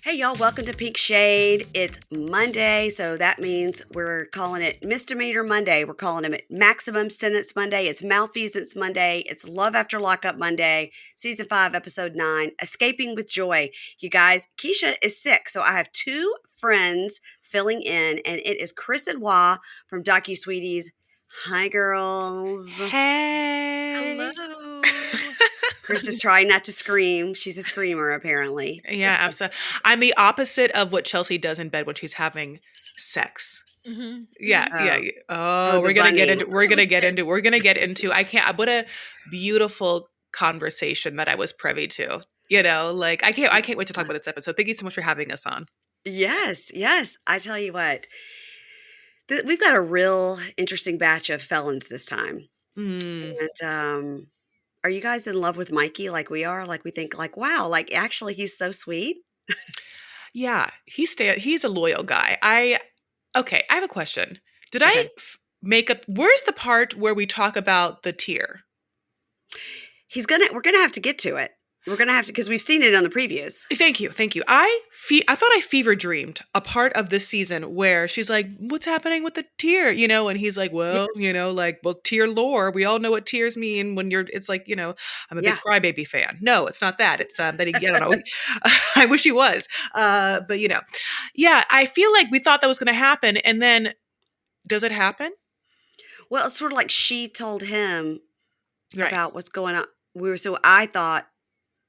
Hey y'all, welcome to Pink Shade. It's Monday, so that means we're calling it Misdemeanor Monday. We're calling it Maximum Sentence Monday. It's Malfeasance Monday. It's Love After Lockup Monday, Season 5, Episode 9, Escaping with Joy. You guys, Keisha is sick, so I have two friends filling in, and it is Chris and Wah from DocuSweeties. Hi, girls. Hey. Hello. Chris is trying not to scream. She's a screamer, apparently. Yeah, absolutely. I'm the opposite of what Chelsea does in bed when she's having sex. Mhm, Yeah, mhm. yeah. Oh, Yeah. oh, Oh, the we're gonna get bunny. into. We're Who gonna is get this? into. We're gonna get into. I can't. What a beautiful conversation that I was privy to. Like I can't. I can't wait to talk about this episode. Thank you so much for having us on. Yes, yes. I tell you what, we've got a real interesting batch of felons this time. Mm, And are you guys in love with Mikey like we are? Like we think, like, wow, like actually he's so sweet. yeah, he's a loyal guy. Okay. I have a question. Did I Okay. make up? Where's the part where we talk about the tear? We're gonna have to get to it. We're gonna have to because we've seen it on the previews. Thank you, thank you. I thought I fever dreamed a part of this season where she's like, "What's happening with the tear?" And he's like, Yeah, "Well, well, tear lore. We all know what tears mean when you're. It's like, I'm a big yeah. crybaby fan. No, it's not that. It's that he. I don't know. I wish he was. But yeah. I feel like we thought that was going to happen, and then does it happen? Well, it's sort of like she told him Right. about what's going on. So I thought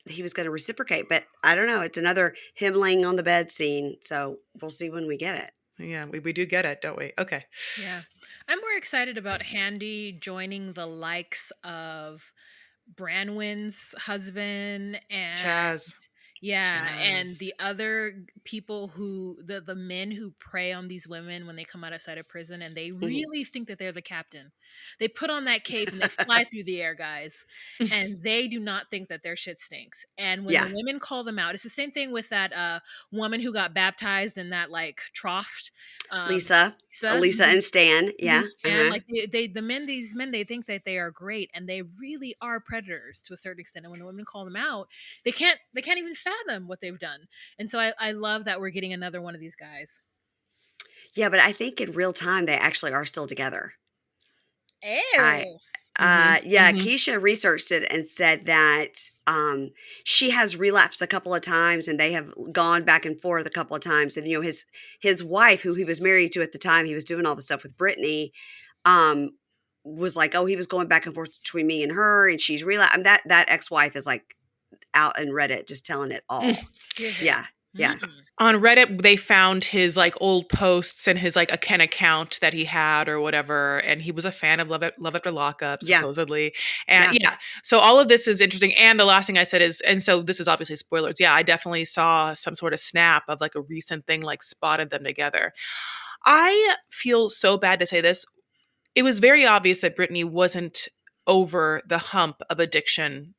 he was going to reciprocate, but I don't know. It's another him laying on the bed scene. So we'll see when we get it. Yeah, we do get it, don't we? Okay. Yeah. I'm more excited about Handy joining the likes of Branwyn's husband and Chaz. yeah, and Chaz. the other people who the men who prey on these women when they come outside of prison and they Mhm. really think that they're the captain. They put on that cape and they fly through the air, guys. And they do not think that their shit stinks. And when the Yeah. women call them out, it's the same thing with that woman who got baptized in that like trough. Um Lisa. Lisa, Lisa and Stan. Yeah. and Uh-huh. like these men, they think that they are great, and they really are predators to a certain extent. And when the women call them out, they can't even fathom what they've done. And so I love that we're getting another one of these guys. Yeah, but I think in real time they actually are still together. I Ew. Mhm. yeah, Mhm. Keisha researched it and said that she has relapsed a couple of times and they have gone back and forth a couple of times. And his wife, who he was married to at the time, he was doing all the stuff with Brittany, um, was like, oh, he was going back and forth between me and her, and she's relapsed. That ex-wife is like out in Reddit just telling it all. Give it. Yeah, yeah, Mm. On Reddit, they found his like old posts and his like a Ken account that he had or whatever, and he was a fan of Love After Lockup, yeah, supposedly. And yeah. yeah, so all of this is interesting. And the last thing I said is, and so this is obviously spoilers. Yeah, I definitely saw some sort of snap of like a recent thing, like spotted them together. I feel so bad to say this. It was very obvious that Brittany wasn't over the hump of addiction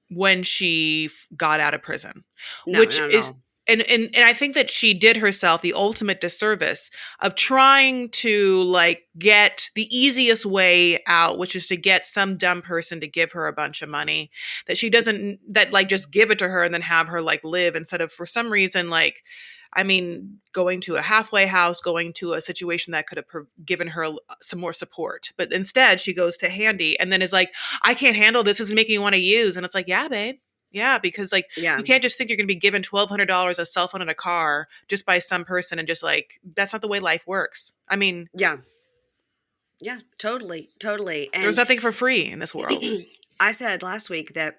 when she got out of prison, No, which no, is no. and I think that she did herself the ultimate disservice of trying to like get the easiest way out, which is to get some dumb person to give her a bunch of money that she doesn't that like just give it to her and then have her like live instead of for some reason like I mean, going to a halfway house, going to a situation that could have given her some more support. But instead, she goes to Handy and then is like, I can't handle this. This is making me want to use. And it's like, yeah, babe. Yeah, because like Yeah, you can't just think you're going to be given $1,200 a cell phone and a car just by some person and just like that's not the way life works. I mean, yeah, yeah. Totally, totally. there's And nothing for free in this world. I said last week that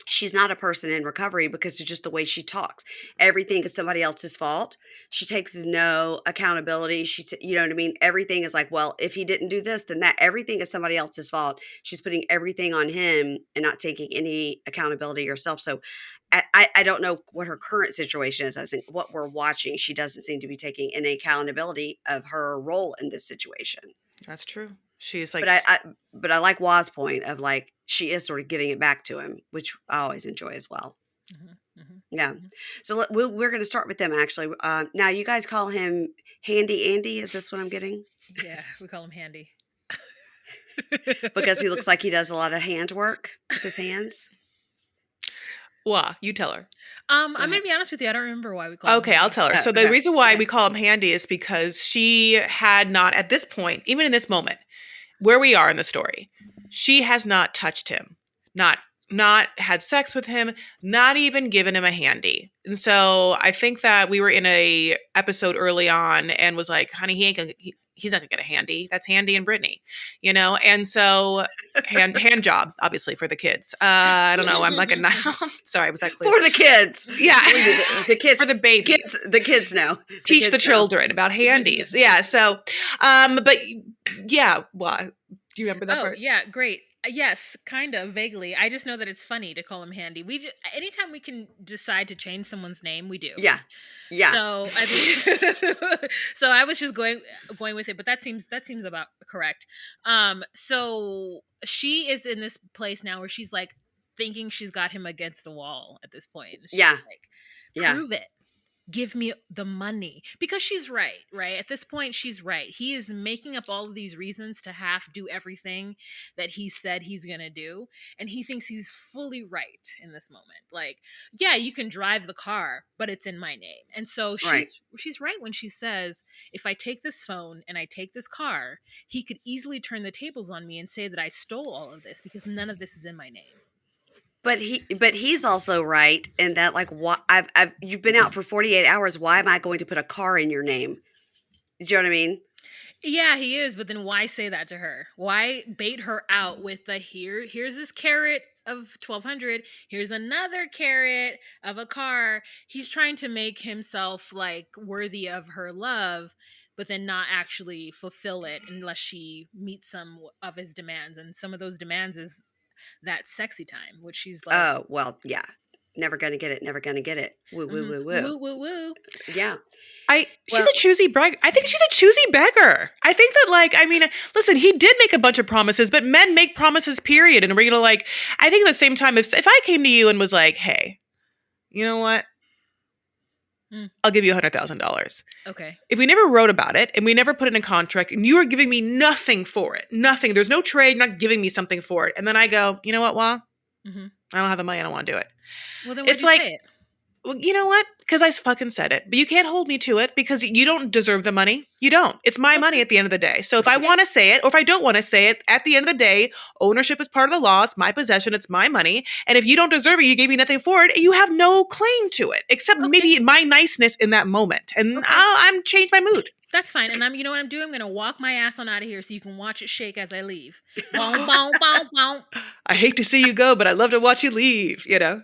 she's not a person in recovery because it's just the way she talks. Everything is somebody else's fault. She takes no accountability. You know what I mean? Everything is like, well, if he didn't do this, then that everything is somebody else's fault. She's putting everything on him and not taking any accountability herself. So I don't know what her current situation is. I think what we're watching, she doesn't seem to be taking any accountability of her role in this situation. That's true. She's But like I like Waz's point of like she is sort of giving it back to him, which I always enjoy as well. Mhm, mhm, Yeah. mhm. So we're going to start with them actually. Now you guys call him Handy Andy. Is this what I'm getting? Yeah, we call him Handy. Because he looks like he does a lot of hand work with his hands. Wah, you tell her. I'm gonna be honest with you. I don't remember why we called him Okay, I'll Handy. tell her. Oh, So the okay. reason why Okay. we call him Handy is because she had not, at this point, even in this moment, where we are in the story, she has not touched him, not had sex with him, not even given him a handy. And so I think that we were in a episode early on and was like, honey, he's not gonna get a handy. That's Handy and Brittney, you know? And so hand job, obviously, for the kids. I don't know. I'm like a sorry, was that clear? For the kids. Yeah. The kids. For the babies. The kids know. Teach the kids know. children about handies. Yeah. So, but yeah, well, do you remember that Oh, part? yeah, great. Yes, kind of vaguely. I just know that it's funny to call him Handy. Anytime we can decide to change someone's name, we do. Yeah. Yeah. So I think so I was just going with it, but that seems about correct. So she is in this place now where she's like thinking she's got him against the wall at this point. She's Yeah. like, Yeah. prove it. Give me the money, because she's right at this point. She's right. He is making up all of these reasons to do everything that he said he's gonna do, and he thinks he's fully right in this moment. Like, yeah, you can drive the car, but it's in my name. And so Right. she's right when she says, if I take this phone and I take this car, he could easily turn the tables on me and say that I stole all of this because none of this is in my name. But he's also right in that, like, why you've been out for 48 hours. Why am I going to put a car in your name? Do you know what I mean? Yeah, he is, but then why say that to her? Why bait her out with the here's this carrot of 1,200, here's another carrot of a car. He's trying to make himself like worthy of her love, but then not actually fulfill it unless she meets some of his demands. And some of those demands is that sexy time, which she's like, Oh, well, yeah. Never gonna get it. Never gonna get it. Woo, woo, woo, woo. woo, woo, woo. Yeah. She's a choosy beggar. I think she's a choosy beggar. I think that, like, I mean, listen, he did make a bunch of promises, but men make promises, period. And we're gonna, like, I think at the same time, if I came to you and was like, hey, you know what? I'll give you $100,000. Okay. If we never wrote about it and we never put it in a contract and you are giving me nothing for it, nothing, there's no trade, you're not giving me something for it. And then I go, you know what, Wah? I don't have the money. I don't want to do it. Well, then it's like, say it? Well, you know what? Because I fucking said it. But you can't hold me to it because you don't deserve the money. You don't. It's my money at the end of the day. So if I want to say it or if I don't want to say it, at the end of the day, ownership is part of the law. It's my possession. It's my money. And if you don't deserve it, you gave me nothing for it, you have no claim to it except maybe my niceness in that moment. And I'm changed my mood. That's fine. And you know what I'm doing? I'm going to walk my ass on out of here so you can watch it shake as I leave. Boom, boom, boom, boom. I hate to see you go, but I love to watch you leave, you know?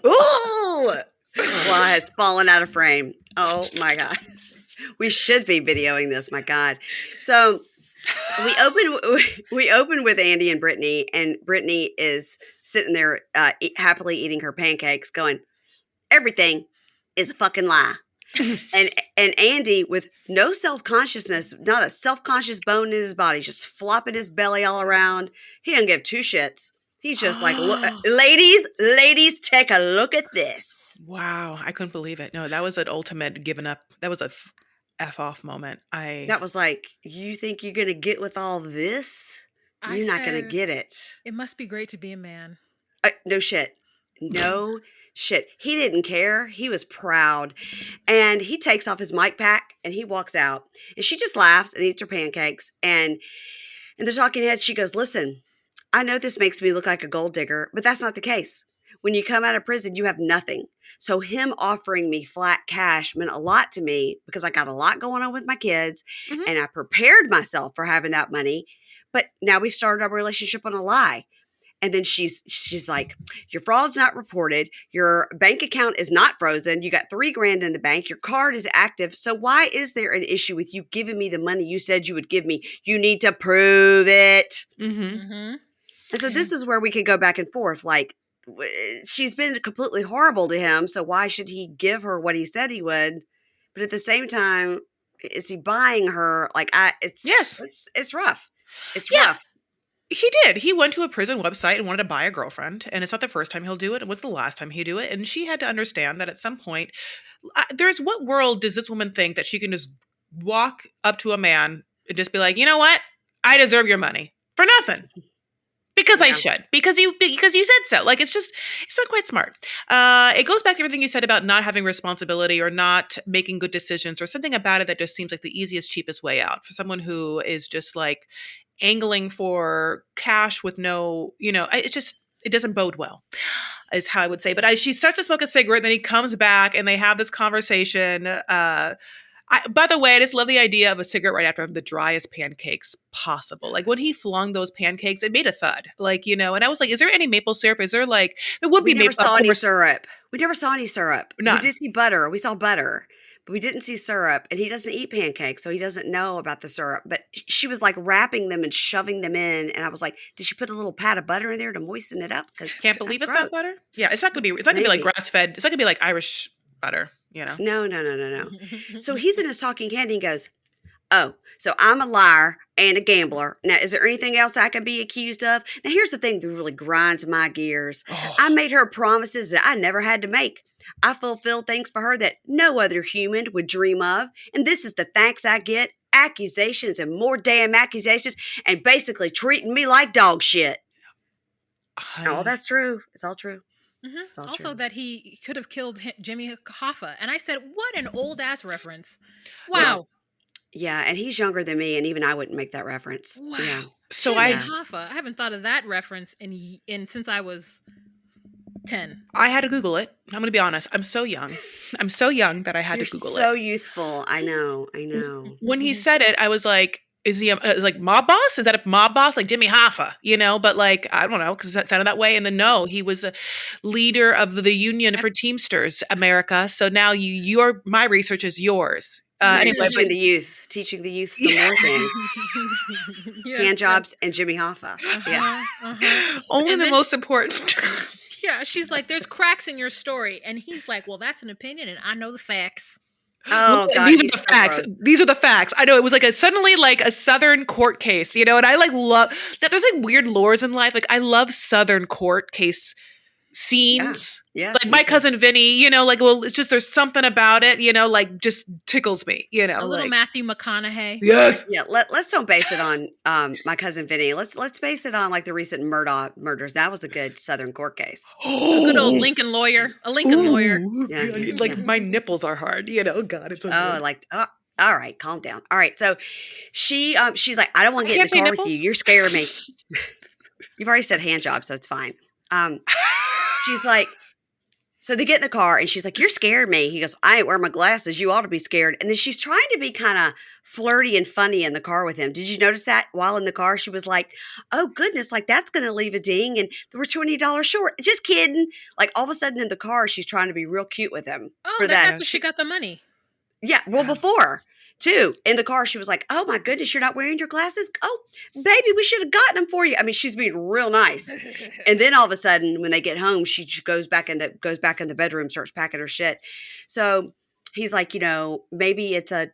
Ooh! Well, has fallen out of frame. Oh my God. We should be videoing this. My God. So we open with Andy and Brittney, and Brittney is sitting there happily eating her pancakes going, everything is a fucking lie. and Andy, with no self-consciousness, not a self-conscious bone in his body, just flopping his belly all around. He don't give two shits. He's just like, look, ladies, take a look at this. Wow. I couldn't believe it. No, that was an ultimate giving up. That was a F off moment. That was like, you think you're going to get with all this? You're not going to get it. It must be great to be a man. No shit. No shit. He didn't care. He was proud. And he takes off his mic pack and he walks out. And she just laughs and eats her pancakes. And in the talking head, she goes, listen, I know this makes me look like a gold digger, but that's not the case. When you come out of prison, you have nothing. So him offering me flat cash meant a lot to me because I got a lot going on with my kids and I prepared myself for having that money. But now we started our relationship on a lie. And then she's like, your fraud's not reported. Your bank account is not frozen. You got $3,000 in the bank. Your card is active. So why is there an issue with you giving me the money you said you would give me? You need to prove it. And so this is where we could go back and forth. Like, she's been completely horrible to him. So why should he give her what he said he would? But at the same time, is he buying her? Like, it's rough. It's rough. He did. He went to a prison website and wanted to buy a girlfriend. And it's not the first time he'll do it. It was the last time he'd do it. And she had to understand that at some point, what world does this woman think that she can just walk up to a man and just be like, you know what? I deserve your money for nothing. Because I Yeah. should. Because you said so. Like it's not quite smart. It goes back to everything you said about not having responsibility or not making good decisions or something about it that just seems like the easiest, cheapest way out for someone who is just like angling for cash with no, it doesn't bode well, is how I would say. But she starts to smoke a cigarette, then he comes back and they have this conversation. By the way, I just love the idea of a cigarette right after having the driest pancakes possible. Like when he flung those pancakes, it made a thud. Like, and I was like, is there any maple syrup? Is there like, there would We be never maple, of saw any course, syrup. We never saw any syrup. We none. did see butter. We saw butter, but we didn't see syrup. And he doesn't eat pancakes, so he doesn't know about the syrup. But she was like wrapping them and shoving them in. And I was like, did she put a little pat of butter in there to moisten it up? Because Can't believe that's it's not gross. butter. Yeah, it's not gonna be like Maybe. grass fed. It's not gonna be like Irish butter. No. So he's in his talking candy and goes, oh, so I'm a liar and a gambler. Now, is there anything else I can be accused of? Now, here's the thing that really grinds my gears. I Oh, made her promises that I never had to make. I fulfilled things for her that no other human would dream of. And this is the thanks I get: accusations and more damn accusations, and basically treating me like dog shit. And all honey. that's true. It's all true. It's all Also, true. that he could have killed Jimmy Hoffa, and I said, "What an old ass reference!" Well, Wow, yeah, and he's younger than me, and even I wouldn't make that reference. Yeah. wow, So Jimmy Yeah. Hoffa. I haven't thought of that reference in since I was 10. I had to Google it. I'm gonna be honest. I'm so young. I'm so young that I had You're to Google it. so youthful. I know. I know. When he said it, I was like, is he like mob boss? Is that a mob boss? Like Jimmy Hoffa, But like, I don't know, because that sounded that way. And then no, he was a leader of the Union for That's Teamsters America. So now my research is yours. Yeah, you're Anyway, but teaching the youth some more things. yes, Hand yes. jobs and Jimmy Hoffa. Yeah. only And the then most important. yeah, she's like, "There's cracks in your story," and he's like, "Well, that's an opinion, and I know the facts." Oh God, These are he's the so facts. gross. These are the facts. I know it was like suddenly like a Southern court case, and I like love that there's like weird lores in life. Like I love Southern court case Yeah. scenes. Yes, Like me my too. cousin Vinny, like, well, it's just there's something about it, like just tickles me, A little like Matthew McConaughey. yes. Yeah, let's don't base it on my cousin Vinny. Let's base it on like the recent Murdaugh murders. That was a good Southern court case. A good old Oh, Lincoln lawyer. A Lincoln lawyer. ooh, Yeah, God, yeah. like my nipples are hard, God, it's so Oh, good. like all right, calm down. All right, so she's like, I don't want I to get in can't the say car with you. nipples. You're scaring me. You've already said hand job, so it's fine. She's like, so they get in the car and she's like, you're scaring me. He goes, I ain't wearing my glasses. You ought to be scared. And then she's trying to be kind of flirty and funny in the car with him. Did you notice that while in the car? She was like, oh, goodness, like that's going to leave a ding. And we're $20 short. Just kidding. Like all of a sudden in the car, she's trying to be real cute with him Oh, for that's that. after she got the money. Yeah. Well, Yeah. before too, in the car, she was like, oh my goodness, you're not wearing your glasses. Oh, baby, we should have gotten them for you. I mean, she's being real nice. And then all of a sudden, when they get home, she just goes back in the bedroom, starts packing her shit. So he's like, maybe it's a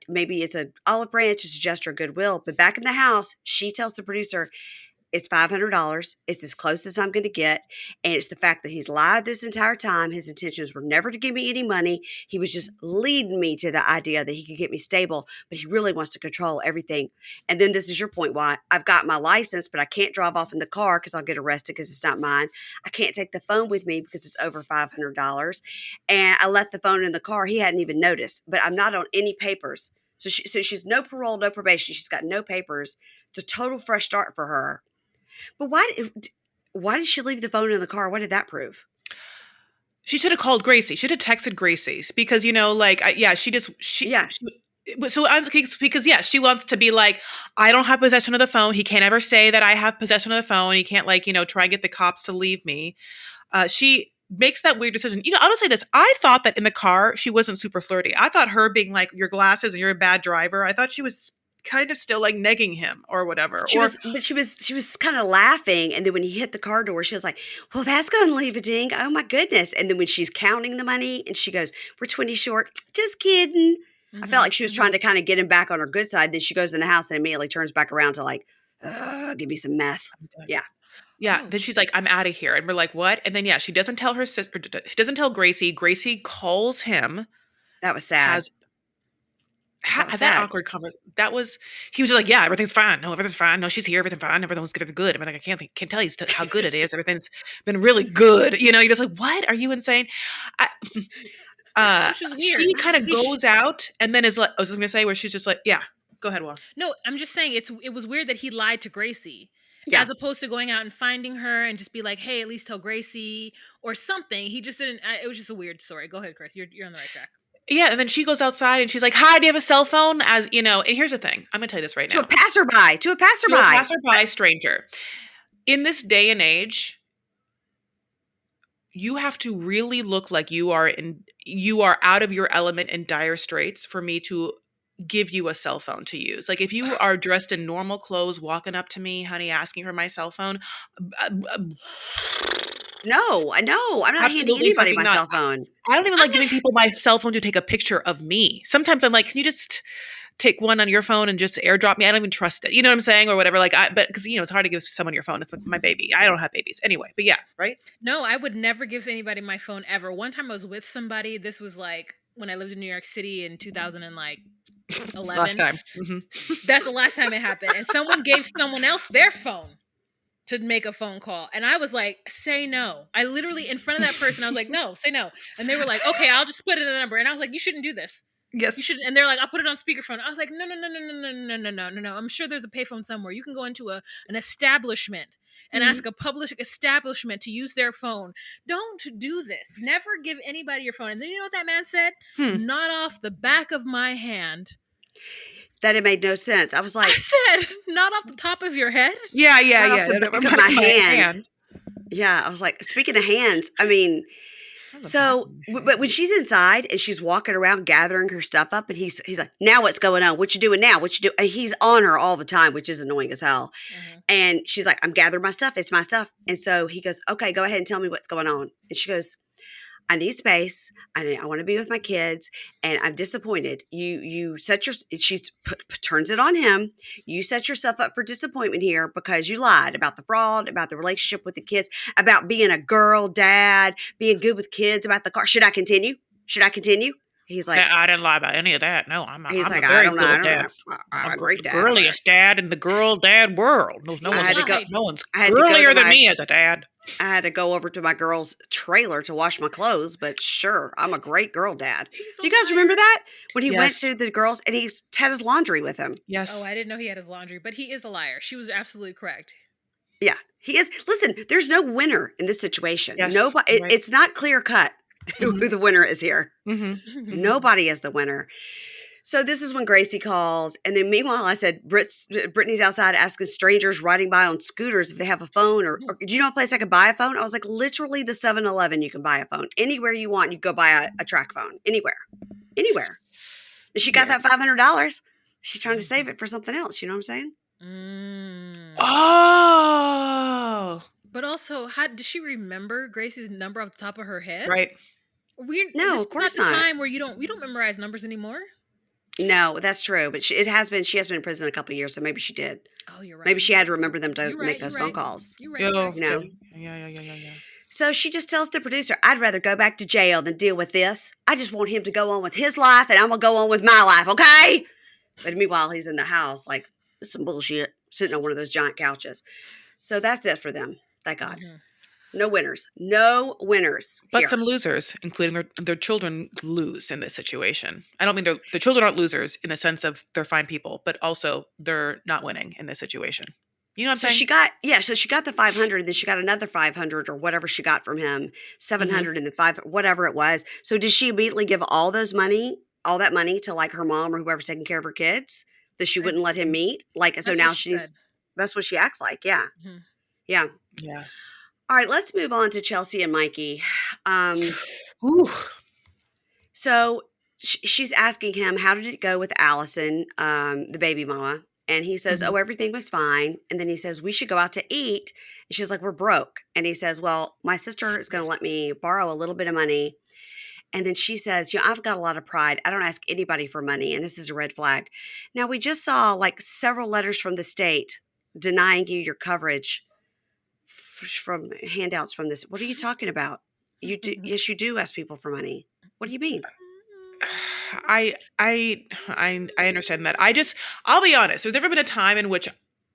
olive branch, it's a gesture of goodwill. But back in the house, she tells the producer, it's $500. It's as close as I'm going to get. And it's the fact that he's lied this entire time. His intentions were never to give me any money. He was just leading me to the idea that he could get me stable, but he really wants to control everything. And then this is your point why I've got my license, but I can't drive off in the car because I'll get arrested because it's not mine. I can't take the phone with me because it's over $500. And I left the phone in the car. He hadn't even noticed, but I'm not on any papers. So she's no parole, no probation. She's got no papers. It's a total fresh start for her. But why did she leave the phone in the car? What did that prove? She should have called Gracie. Should have texted Gracie's because Yeah. because she wants to be like, I don't have possession of the phone. He can't ever say that I have possession of the phone. He can't try and get the cops to leave me. She makes that weird decision. I'll just say this. I thought that in the car she wasn't super flirty. I thought her being like, your glasses and you're a bad driver. I thought she was kind of still like negging him or whatever. She was kind of laughing, and then when he hit the car door, she was like, "Well, that's going to leave a ding. Oh my goodness!" And then when she's counting the money, and she goes, "We're 20 short." Just kidding. I felt like she was trying to kind of get him back on her good side. Then she goes in the house and immediately turns back around to like, give me some meth. Yeah. Yeah. Oh, Then she's like, I'm out of here. And we're like, what? And then, she doesn't tell her sister. She doesn't tell Gracie. Gracie calls him. That was sad. That was That sad. awkward conversation. He was just like, yeah, everything's fine. No, everything's fine. No, she's here. Everything's fine. Everything's good. Everything. I can't tell you how good it is. Everything's been really good. You know, you're just like, what? Are you insane? I, Which is weird. she kind of He sh- goes out and then is like, I was just going to say where she's just like, yeah, go ahead, Will. no, I'm just saying it was weird that he lied to Gracie. Yeah. As opposed to going out and finding her and just be like, hey, at least tell Gracie or something. He just didn't. It was just a weird story. Go ahead, Chris. You're on the right track. Yeah, and then she goes outside and she's like, hi, do you have a cell phone? As you know, and here's the thing. I'm going to tell you this right To now. a passerby. To a To a passerby. passerby stranger. In this day and age, you have to really look like you are out of your element in dire straits for me to give you a cell phone to use. Like if you are dressed in normal clothes, walking up to me, honey, asking for my cell phone, No, I'm not handing absolutely anybody fucking my not. cell phone. I don't even I'm like not- giving people my cell phone to take a picture of me. Sometimes I'm like, can you just take one on your phone and just airdrop me? I don't even trust it. You know what I'm saying? Or whatever. But because, it's hard to give someone your phone. It's my baby. I don't have babies. Anyway, but yeah, right? No, I would never give anybody my phone ever. One time I was with somebody. This was like when I lived in New York City in 2011. Last time. That's the last time it happened. And someone gave someone else their phone to make a phone call. And I was like, say no. I literally, in front of that person, I was like, no, say no. And they were like, okay, I'll just put in a number. And I was like, you shouldn't do this. Yes. You should. And they're like, I'll put it on speakerphone. I was like, no. I'm sure there's a payphone somewhere. You can go into an establishment and ask a public establishment to use their phone. Don't do this. Never give anybody your phone. And then you know what that man said? Not off the back of my hand. That it made no sense. I was like, I said, not off the top of your head? Yeah. Right off the back of my hand. Yeah, I was like, speaking of hands, I mean, so, but when she's inside and she's walking around gathering her stuff up, and he's like, now what's going on? What you doing now? What you do? And he's on her all the time, which is annoying as hell. And she's like, I'm gathering my stuff. It's my stuff. And so he goes, okay, go ahead and tell me what's going on. And she goes, I need space. I want to be with my kids, and I'm disappointed. You set your. Turns it on him. You set yourself up for disappointment here because you lied about the fraud, about the relationship with the kids, about being a girl dad, being good with kids, about the car. Should I continue? He's like, I didn't lie about any of that. No, I'm he's a like, very I don't good know. dad. I'm a great the dad. girliest dad in the girl dad world. No I had to go. one's I had to go to girlier than my- me as a dad. I had to go over to my girl's trailer to wash my clothes, but sure, I'm a great girl dad. Do you guys remember that? When he went Yes. to the girls and he had his laundry with him. Yes. Oh, I didn't know he had his laundry, but he is a liar. She was absolutely correct. Yeah, he is. Listen, there's no winner in this situation. Yes, Nobody. right. It's not clear cut who the winner is here. Mm-hmm. Nobody is the winner. So this is when Gracie calls, and then meanwhile, I said, Brittany's outside asking strangers riding by on scooters if they have a phone, or do you know a place I could buy a phone? I was like, literally the 7-Eleven, you can buy a phone. Anywhere you want, you go buy a track phone. Anywhere. And she got that $500. She's trying to save it for something else. You know what I'm saying? Oh. But also, how does she remember Gracie's number off the top of her head? Right. No, of course not. not. The time where we don't memorize numbers anymore. No, that's true. But she has been in prison a couple of years, so maybe she did. Oh, you're right. Maybe she had to remember them to You're make right, those you're phone right. calls. You're right. Yeah. You know? Yeah. So she just tells the producer, I'd rather go back to jail than deal with this. I just want him to go on with his life, and I'm going to go on with my life, okay? But meanwhile, he's in the house, like, it's some bullshit, sitting on one of those giant couches. So that's it for them. Thank God. No winners. But here. some losers, including their children, lose in this situation. I don't mean the children aren't losers in the sense of they're fine people, but also they're not winning in this situation. You know what I'm saying? So she got the 500, then she got another 500 or whatever she got from him, 700 and then 500, whatever it was. So did she immediately give all that money to like her mom or whoever's taking care of her kids that she wouldn't let him meet? Like, so now that's what she acts like. Yeah. Mhm. Yeah. Yeah. All right, let's move on to Chelsea and Mikey. Ooh. So she's asking him, how did it go with Allison, the baby mama? And he says, oh, everything was fine. And then he says, we should go out to eat. And she's like, we're broke. And he says, well, my sister is going to let me borrow a little bit of money. And then she says, I've got a lot of pride. I don't ask anybody for money. And this is a red flag. Now, we just saw like several letters from the state denying you your coverage from handouts from this. What are you talking about? You do. Yes, you do ask people for money. What do you mean? I understand that. I'll be honest. There's never been a time in which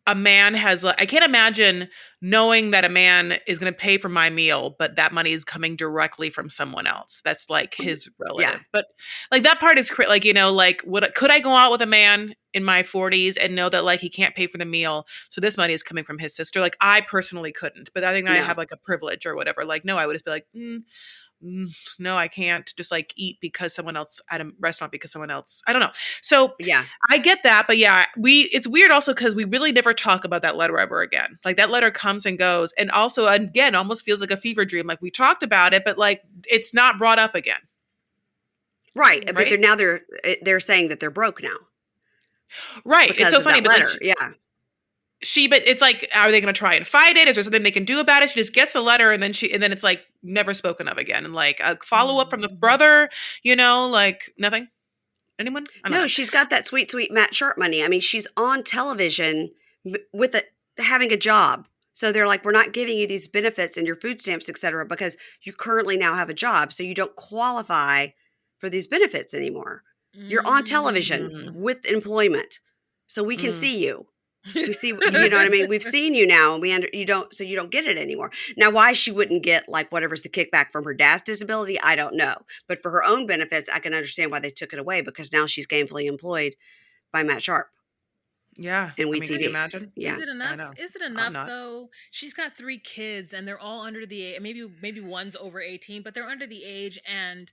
a man has I can't imagine knowing that a man is going to pay for my meal, but that money is coming directly from someone else. That's like his Yeah. relative. But like that part is like, like could I go out with a man in my 40s and know that like he can't pay for the meal, so this money is coming from his sister? Like I personally couldn't, but I think I No. have like a privilege or whatever. Like no, I would just be like, no, I can't just like eat because someone else at a restaurant because someone else. I don't know. So Yeah. I get that, but yeah, it's weird also because we really never talk about that letter ever again. Like that letter comes and goes, and also again almost feels like a fever dream. Like we talked about it, but like it's not brought up again. Right. But Right? they're saying that they're broke now Right. It's because so of funny, that but then letter. Yeah. but it's like, are they going to try and fight it? Is there something they can do about it? She just gets the letter, and then it's like never spoken of again. And like a follow up from the brother, like nothing. Anyone? I don't No, know. she's got that sweet, sweet Matt Sharp money. I mean, she's on television with having a job. So they're like, we're not giving you these benefits and your food stamps, et cetera, because you currently now have a job. So you don't qualify for these benefits anymore. You're on television Mm, with employment. So we can mm. see you. We see, you know what I mean? We've seen you now, and you don't get it anymore. Now, why she wouldn't get like whatever's the kickback from her dad's disability, I don't know. But for her own benefits, I can understand why they took it away, because now she's gainfully employed by Matt Sharp Yeah. and I We mean, can you TV. imagine? Yeah. Is it I enough? know. Is it I'm enough not. though? She's got 3 kids and they're all under the age. Maybe one's over 18, but they're under the age. And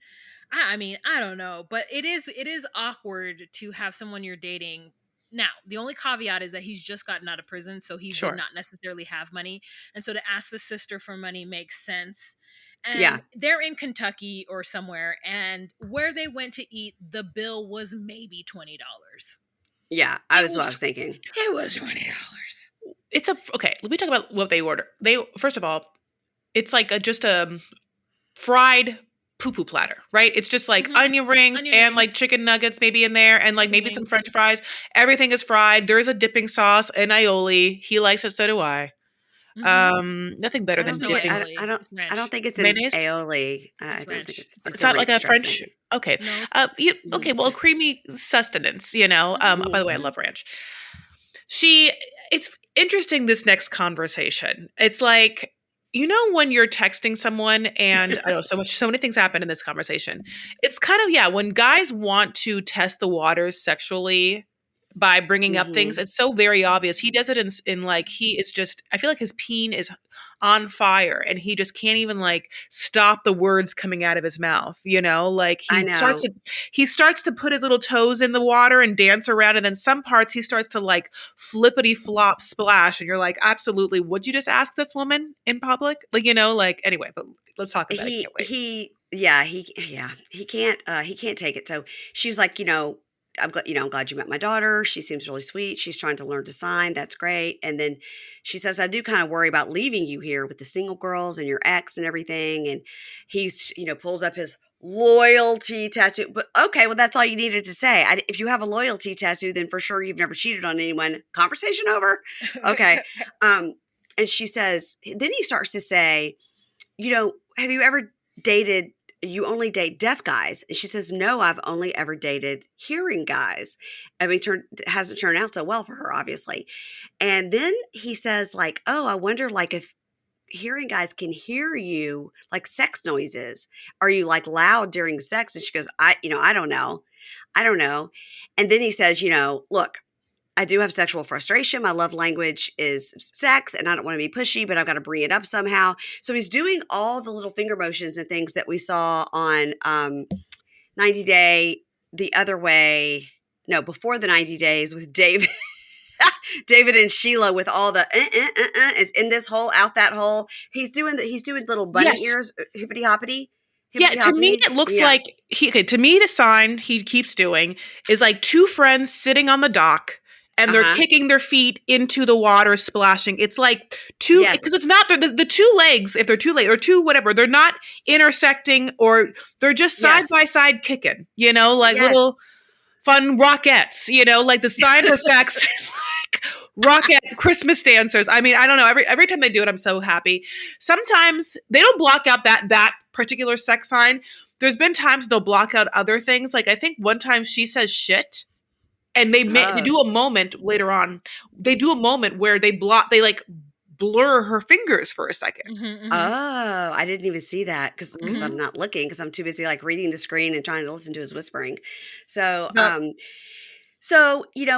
I mean, I don't know, but it is awkward to have someone you're dating. Now, the only caveat is that he's just gotten out of prison, so he would Sure. not necessarily have money. And so to ask the sister for money makes sense. Yeah. And they're in Kentucky or somewhere, and where they went to eat, the bill was maybe $20. Yeah. It What I was was thinking. it was $20. It's okay. Let me talk about what they order. They first of all, it's like just a fried poo-poo platter, right? It's just like Mhm. onion rings Onion and like rings, chicken nuggets maybe in there, and like chicken maybe some wings. French fries. Everything is fried. There is a dipping sauce and aioli. He likes it, so do I. Mhm. Nothing better I than don't It's think no it. dipping aioli. It's I don't ranch. think it's an mayonnaise. aioli. I It's don't think ranch. It's it's a not like a ranch French. dressing. Okay. No, Okay. Mhm. Well, a creamy sustenance. By Mhm. the way, I love ranch. She. It's interesting. This next conversation. It's like, when you're texting someone, and I know so many things happen in this conversation. It's kind of, yeah, when guys want to test the waters sexually by bringing up things, Mhm. it's so very obvious. He does it in like, he is just, I feel like his peen is on fire, and he just can't even like stop the words coming out of his mouth, like I know. he starts to put his little toes in the water and dance around, and then some parts he starts to like flippity flop splash, and you're like, absolutely, would you just ask this woman in public? Like, like, anyway, but let's talk about it. Can't wait. He can't take it. So she's like, I'm glad you met my daughter. She seems really sweet. She's trying to learn to sign. That's great. And then she says, I do kind of worry about leaving you here with the single girls and your ex and everything. And he's, pulls up his loyalty tattoo. But okay, well, that's all you needed to say. If you have a loyalty tattoo, then for sure you've never cheated on anyone. Conversation over. Okay. And she says, then he starts to say, have you ever dated, you only date deaf guys? And she says, no, I've only ever dated hearing guys. I mean, it hasn't turned out so well for her, obviously. And then he says, like, oh, I wonder, like, if hearing guys can hear you, like sex noises. Are you like loud during sex? And she goes, I don't know. I don't know. And then he says, look, I do have sexual frustration. My love language is sex, and I don't want to be pushy, but I've got to bring it up somehow. So he's doing all the little finger motions and things that we saw on 90 Day the other way. No, before the 90 days with David. David and Sheila with all the is in this hole, out that hole. He's doing little bunny Yes. ears, hippity hoppity, Yeah, hippity to me hoppity. it looks Yeah. like to me the sign he keeps doing is like two friends sitting on the dock, and they're Uh-huh. kicking their feet into the water, splashing. It's like two, Yes. because it's not the two legs, if they're two legs or two whatever, they're not intersecting, or they're just side Yes. by side kicking, like Yes. little fun rockettes, like the sign for sex is like rocket Christmas dancers. I mean, I don't know. Every time they do it, I'm so happy. Sometimes they don't block out that particular sex sign, there's been times they'll block out other things. Like I think one time she says shit, and they Oh. do a moment later on. They do a moment where they like blur her fingers for a second. Oh, I didn't even see that because Mhm. I'm not looking because I'm too busy like reading the screen and trying to listen to his whispering. So, The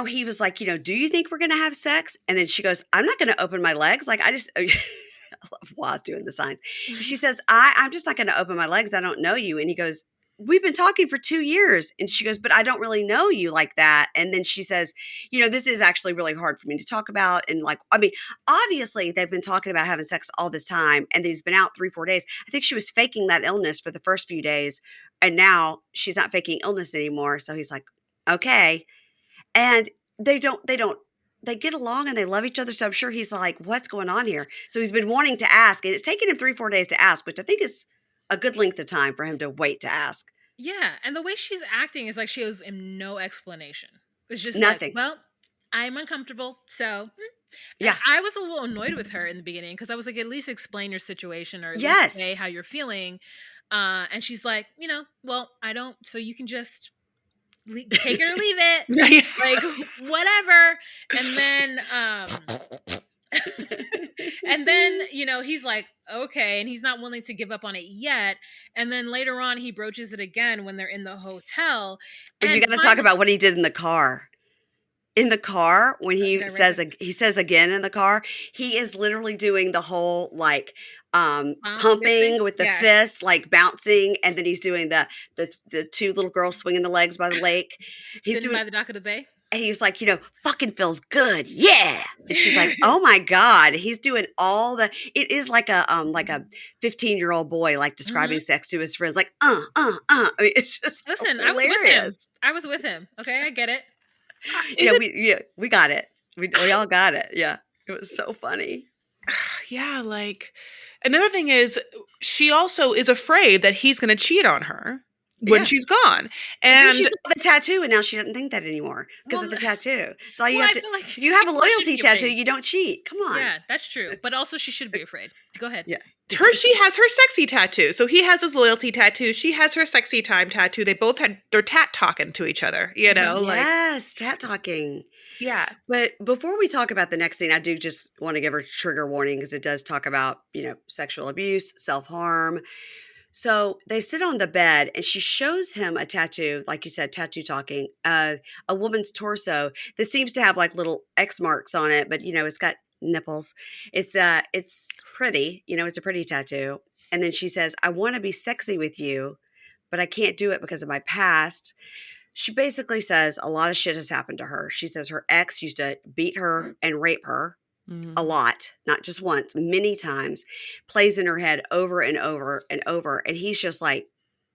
he was like, "Do you think we're gonna have sex?" And then she goes, "I'm not gonna open my legs. Like, I just." I love Waz doing the signs. She says, I'm just not gonna open my legs. I don't know you. And he goes, "We've been talking for 2 years." And she goes, "But I don't really know you like that." And then she says, "This is actually really hard for me to talk about." And like, I mean, obviously they've been talking about having sex all this time and he's been out 3-4 days. I think she was faking that illness for the first few days. And now she's not faking illness anymore. So he's like, okay. And they get along and they love each other. So I'm sure he's like, what's going on here? So he's been wanting to ask, and it's taken him 3-4 days to ask, which I think is a good length of time for him to wait to ask. Yeah, and the way she's acting is like she owes him no explanation. It's just like, Nothing. well, I'm uncomfortable, so and Yeah. I was a little annoyed with her in the beginning because I was like, at least explain your situation or at least say Yes. how you're feeling. And she's like, well, I don't, so you can just take it or leave it, like whatever. And then, and then he's like, okay, and he's not willing to give up on it yet. And then later on, he broaches it again when they're in the hotel. But you And got to talk finally, about what he did in the car. In the car, when did he I write says that? he says again in the car, he is literally doing the whole like This thing? pumping with the Yeah, fist, like bouncing, and then he's doing the two little girls swinging the legs by the lake. He's sitting doing by the dock of the bay. And he's like, fucking feels good. Yeah. And she's like, oh my God. He's doing it is like a 15-year-old boy like describing Mhm. sex to his friends, like, I mean, it's just Listen, I was with him. hilarious. I was with him. Okay, I get it. is it Yeah, we got it. We all got it. Yeah. It was so funny. yeah, like another thing is she also is afraid that he's going to cheat on her when Yeah. she's gone. But then she And saw the tattoo and now she doesn't think that anymore because of Well, the tattoo. So all you well, have I to, feel like if you have a she should loyalty be tattoo, afraid. you don't cheat. Come on. Yeah, that's true. But also, she should be afraid. Go ahead. Yeah. she has her sexy tattoo. So he has his loyalty tattoo. She has her sexy time tattoo. They both had their tat talking to each other, like Yes. Tat talking. yeah. But before we talk about the next scene, I do just want to give her a trigger warning because it does talk about, sexual abuse, self harm. So they sit on the bed and she shows him a tattoo, like you said, tattoo talking, a woman's torso that seems to have like little X marks on it, but it's got nipples. It's pretty, it's a pretty tattoo. And then she says, "I want to be sexy with you, but I can't do it because of my past." She basically says a lot of shit has happened to her. She says her ex used to beat her and rape her a Mhm. lot, not just once, many times, plays in her head over and over and over. And he's just like,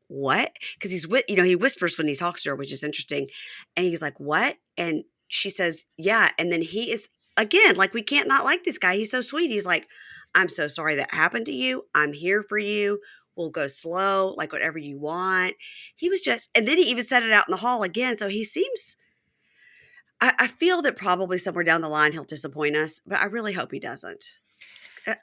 what? Because he whispers when he talks to her, which is interesting. And he's like, what? And she says, yeah. And then he is, again, like, we can't not like this guy. He's so sweet. He's like, "I'm so sorry that happened to you. I'm here for you. We'll go slow, like whatever you want." He was just, and then he even said it out in the hall again. So he seems, I feel that probably somewhere down the line he'll disappoint us, but I really hope he doesn't. Uh,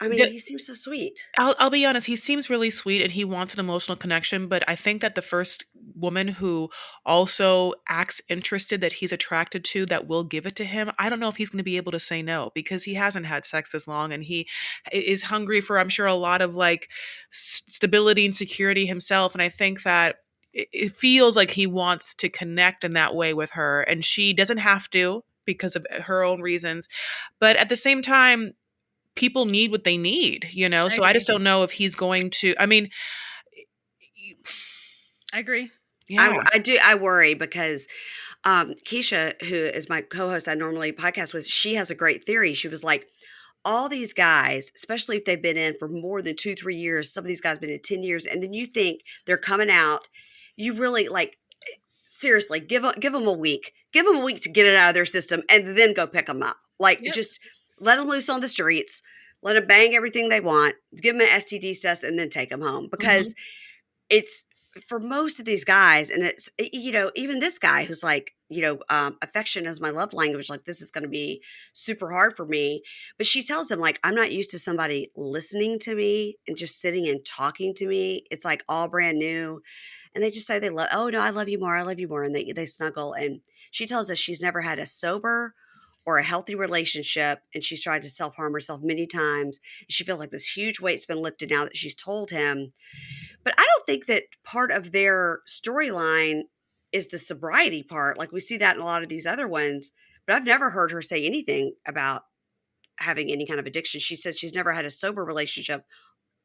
I mean, he seems so sweet. I'll be honest, he seems really sweet and he wants an emotional connection, but I think that the first woman who also acts interested that he's attracted to that will give it to him, I don't know if he's going to be able to say no because he hasn't had sex this long and he is hungry for, I'm sure, a lot of like stability and security himself. And I think that it feels like he wants to connect in that way with her and she doesn't have to because of her own reasons. But at the same time, people need what they need, I So I just agree. don't know if he's going to. I mean, I agree. yeah, I do. I worry because Keisha, who is my co-host, I normally podcast with, she has a great theory. She was like, all these guys, especially if they've been in for more than 2-3 years, some of these guys been in 10 years, and then you think they're coming out, you really like, seriously, give them a week. Give them a week to get it out of their system and then go pick them up. Like, Yep. just let them loose on the streets, let them bang everything they want, give them an STD test, and then take them home Mhm. because it's for most of these guys, and it's, even this guy who's like, affection is my love language, like this is going to be super hard for me. But she tells him, like, I'm not used to somebody listening to me and just sitting and talking to me. It's like all brand new. And they just say they love, oh no, I love you more. I love you more. And they snuggle. And she tells us she's never had a sober or a healthy relationship. And she's tried to self harm herself many times. She feels like this huge weight's been lifted now that she's told him. But I don't think that part of their storyline is the sobriety part. Like we see that in a lot of these other ones, but I've never heard her say anything about having any kind of addiction. She says she's never had a sober relationship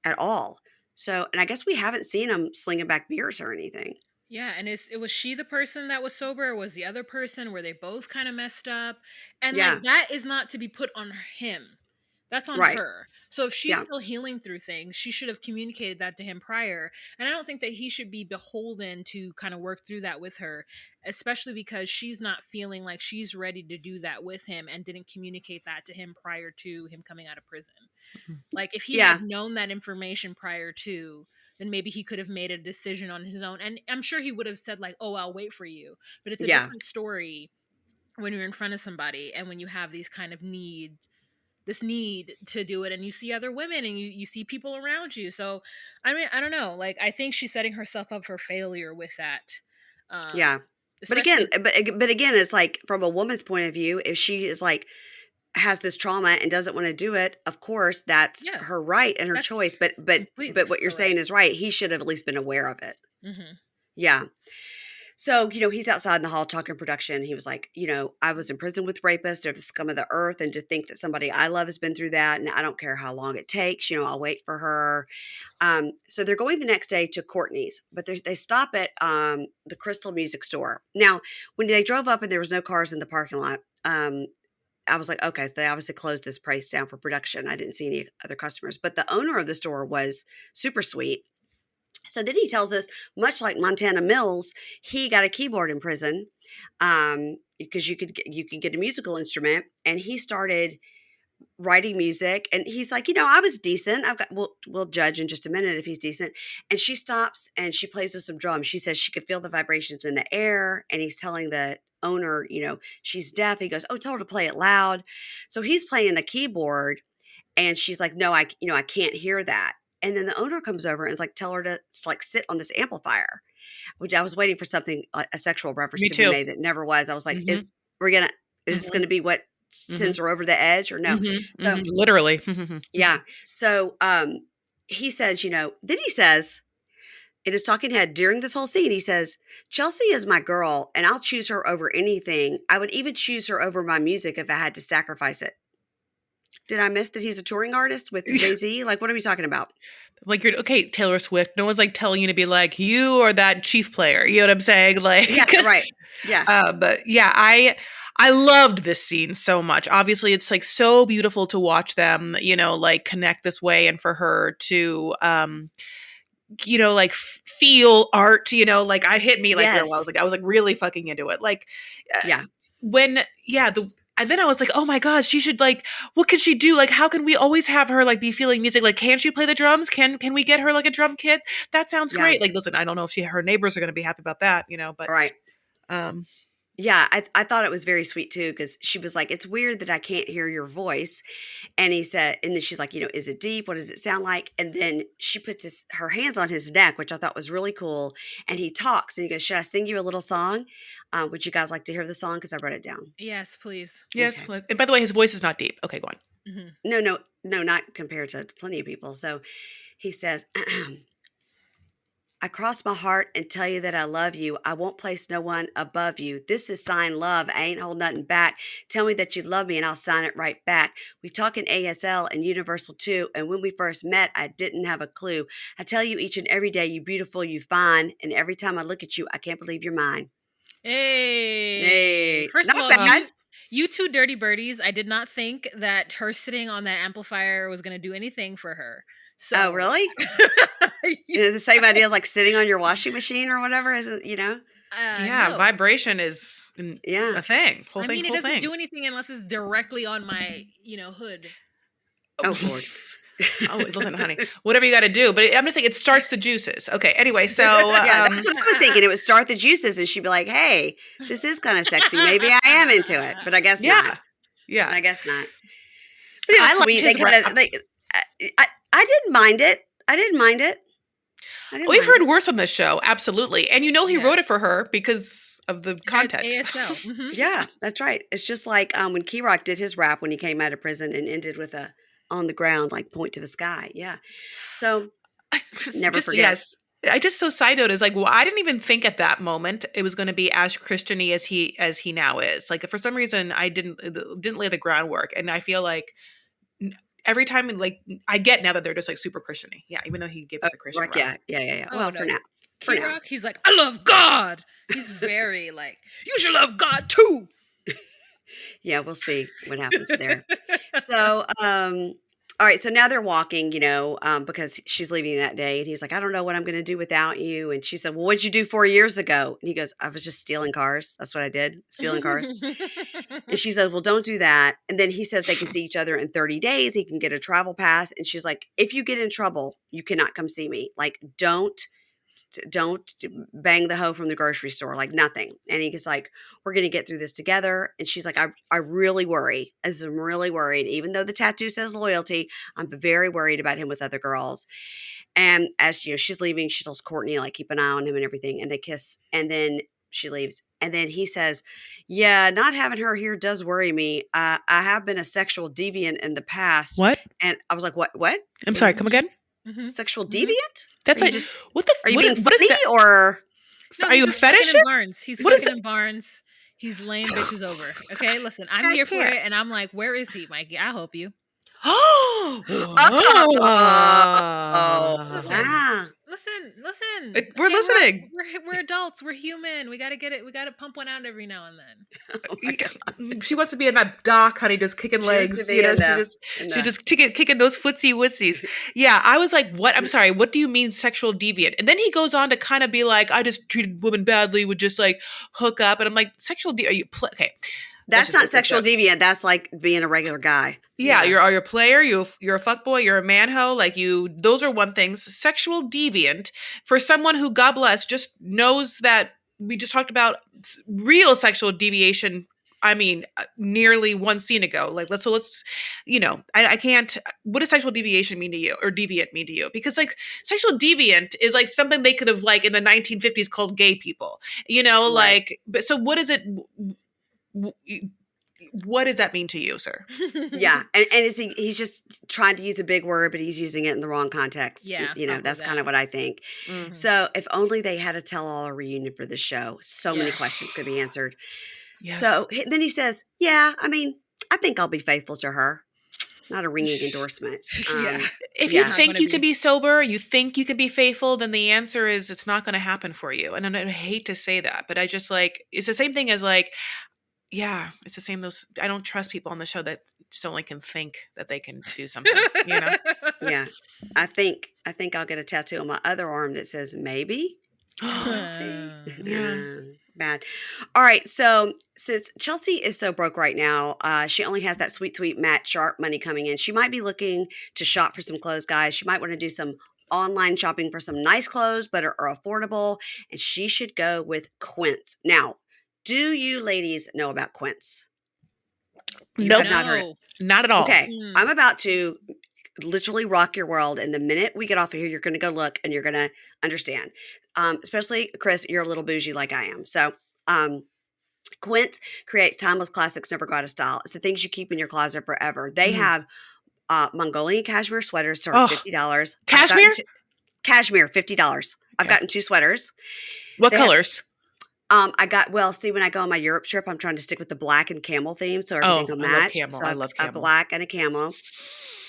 at all. So, and I guess we haven't seen them slinging back beers or anything. Yeah, and it was she the person that was sober, or was the other person where they both kind of messed up? And like Yeah. that is not to be put on him. That's on Right. her. So if she's Yeah. still healing through things, she should have communicated that to him prior. And I don't think that he should be beholden to kind of work through that with her, especially because she's not feeling like she's ready to do that with him and didn't communicate that to him prior to him coming out of prison. Like if he Yeah. had known that information prior to, then maybe he could have made a decision on his own. And I'm sure he would have said like, "Oh, I'll wait for you." But it's a Yeah. different story when you're in front of somebody and when you have these kind of this need to do it, and you see other women and you see people around you. So I mean, I don't know, like I think she's setting herself up for failure with that. um Yeah. But again, Especially, but again, it's like from a woman's point of view, if she is like has this trauma and doesn't want to do it, of course that's yeah, her right and her that's choice. But completely what you're her right. saying is right. He should have at least been aware of it. Hmm. Yeah. So, he's outside in the hall talking production. He was like, I was in prison with rapists. They're the scum of the earth. And to think that somebody I love has been through that. And I don't care how long it takes, I'll wait for her. So they're going the next day to Courtney's, but they stop at the Crystal Music Store. Now, when they drove up and there was no cars in the parking lot, I was like, okay, so they obviously closed this place down for production. I didn't see any other customers, but the owner of the store was super sweet. So then he tells us, much like Montana Mills, he got a keyboard in prison, because you could get a musical instrument, and he started writing music. And he's like, I was decent. We'll judge in just a minute if he's decent. And she stops and she plays with some drums. She says she could feel the vibrations in the air. And he's telling the owner, she's deaf. He goes, oh, tell her to play it loud. So he's playing a keyboard, and she's like, no, I can't hear that. And then the owner comes over and is like, tell her to like sit on this amplifier, which I was waiting for something, a sexual reference Me to be too. made that never was. I was like, Mhm. is this Mhm. going to be what Mhm. sends her over the edge or no? Mhm. So Mhm. Literally. yeah. So he says, then he says, in his talking head during this whole scene, he says, Chelsea is my girl and I'll choose her over anything. I would even choose her over my music if I had to sacrifice it. Did I miss that he's a touring artist with Jay-Z? Like, what are we talking about? Like you're okay, Taylor Swift. No one's like telling you to be like you or that Chief player. You know what I'm saying? Like, Yeah, right. Yeah. but yeah, I loved this scene so much. Obviously, it's like so beautiful to watch them, like connect this way, and for her to, like feel art. Like I hit me like real well. Yes. I was like really fucking into it. Like Yeah. when and then I was like, oh my god, she should like, what can she do? Like, how can we always have her like be feeling music? Like, can she play the drums? Can we get her like a drum kit? That sounds Yeah. great. Like, listen, I don't know if her neighbors are going to be happy about that, but Right. um, Yeah, I thought it was very sweet too, because she was like, it's weird that I can't hear your voice. And he said, and then she's like, is it deep? What does it sound like? And then she puts her hands on his neck, which I thought was really cool. And he talks and he goes, should I sing you a little song? Would you guys like to hear the song? Because I wrote it down. Yes, please. yes. Okay. And by the way, his voice is not deep. Okay, go on. Hmm. No, not compared to plenty of people. So he says, I cross my heart and tell you that I love you. I won't place no one above you. This is sign love. I ain't holding nothing back. Tell me that you love me and I'll sign it right back. We talk in ASL and Universal too. And when we first met, I didn't have a clue. I tell you each and every day, you beautiful, you fine. And every time I look at you, I can't believe you're mine. Hey, Hey, first of not all, bad. you two dirty birdies. I did not think that her sitting on that amplifier was going to do anything for her. So, Oh, really? The same idea as like sitting on your washing machine or whatever, is it, Yeah, no. vibration is Yeah. a thing. I mean, it Whole doesn't thing. do anything unless it's directly on my, hood. Oh, Lord. Oh, listen, honey, whatever you got to do. But I'm just saying it starts the juices. Okay. Anyway, so Yeah, that's what I was thinking. It would start the juices, and she'd be like, "Hey, this is kind of sexy. Maybe I am into it." But I guess not. yeah, yeah. I guess not. But it was I liked sweet. They his kind rap. of like. I didn't mind it. I didn't mind it. I didn't We've mind heard it. worse on this show, absolutely. And he wrote it Yes. for her because of the Had content. ASL. Mhm. Yeah, that's right. It's just like when Kerok did his rap when he came out of prison and ended with a on the ground, like point to the sky. Yeah. So never Just forget. yes. I just so side note is like, well, I didn't even think at that moment it was going to be as Christiany as he now is. Like for some reason, I didn't lay the groundwork, and I feel like every time like I get now that they're just like super Christiany. Yeah, even though he gave us a Christian Right, rap. yeah. Oh Well, for no. now. For now. Kerok, he's like, I love God. He's very like, you should love God too. Yeah, we'll see what happens there. So, all right. So now they're walking, because she's leaving that day, and he's like, "I don't know what I'm going to do without you." And she said, "Well, what'd you do 4 years ago?" And he goes, "I was just stealing cars. That's what I did, stealing cars." And she says, "Well, don't do that." And then he says they can see each other in 30 days. He can get a travel pass. And she's like, "If you get in trouble, you cannot come see me. Like, don't bang the hoe from the grocery store, like nothing." And he's like, "We're going to get through this together." And she's like, I really worry. As I'm really worried. Even though the tattoo says loyalty, I'm very worried about him with other girls. And as she's leaving, she tells Courtney, like, keep an eye on him and everything. And they kiss. And then she leaves. And then he says, "Yeah, not having her here does worry me. I have been a sexual deviant in the past." What? And I was like, what? I'm sorry. Come again. Mhm. Sexual Mhm. deviant? That's Are you like just, what the are you what, being what is funny that? or? No, Are he's you a just fucking fetish? in Barnes. He's What is fucking it? in Barnes. He's laying bitches over. Okay, listen, I'm I here for can't. it, and I'm like, where is he, Mikey? I hope you. Oh, Listen, Wow. wow. listen. We're Okay, listening. we're adults. We're human. We gotta get it. We gotta pump one out every now and then. Oh my God. She wants to be in that dock, honey, just kicking She wants to legs. be in She the just kicking those footsie wootsies. Yeah, I was like, what? I'm sorry. What do you mean sexual deviant? And then he goes on to kind of be like, I just treated women badly, would just like hook up, and I'm like, are you okay? Let's that's just not break this sexual down. deviant. That's like being a regular guy. Yeah, Yeah. you're a player, you're a fuckboy, you're a manho, like those are one things. Sexual deviant for someone who, God bless, just knows that we just talked about real sexual deviation. I mean, nearly one scene ago. Like let's I can't. What does sexual deviation mean to you, or deviant mean to you? Because like sexual deviant is like something they could have like in the 1950s called gay people. Right. Like. But so what is it? What does that mean to you, sir? Yeah. And he's just trying to use a big word, but he's using it in the wrong context. Yeah, probably That's kind of that. what I think. Mhm. So if only they had a tell-all reunion for the show, so many Yeah. questions could be answered. Yes. So then he says, "Yeah, I mean, I think I'll be faithful to her." Not a ringing endorsement. Yeah. If you Yeah. Not think gonna you can be. be sober, you think you can be faithful, then the answer is it's not going to happen for you. And I hate to say that, but I just like it's the same thing as like, yeah, it's the same. Those I don't trust people on the show that just only can think that they can do something. Yeah. I think I'll get a tattoo on my other arm that says maybe. Guilty. Yeah. Bad. All right. So since Chelsea is so broke right now, she only has that sweet, sweet Matt Sharp money coming in. She might be looking to shop for some clothes, guys. She might want to do some online shopping for some nice clothes, but are affordable. And she should go with Quince. Now, do you ladies know about Quince? You Nope. have not heard it. No. Not at all. Okay. Mm. I'm about to literally rock your world. And the minute we get off of here, you're going to go look and you're going to understand. Especially Chris, you're a little bougie like I am. So, Quince creates timeless classics, never go out of style. It's the things you keep in your closet forever. They Mhm. have Mongolian cashmere sweaters start Oh, at $50. cashmere? Cashmere, $50. I've Okay. gotten 2 sweaters. What They have colors? see, when I go on my Europe trip, I'm trying to stick with the black and camel theme, so everything Oh, will I love match. camel. So I I've love a camel. black and a camel.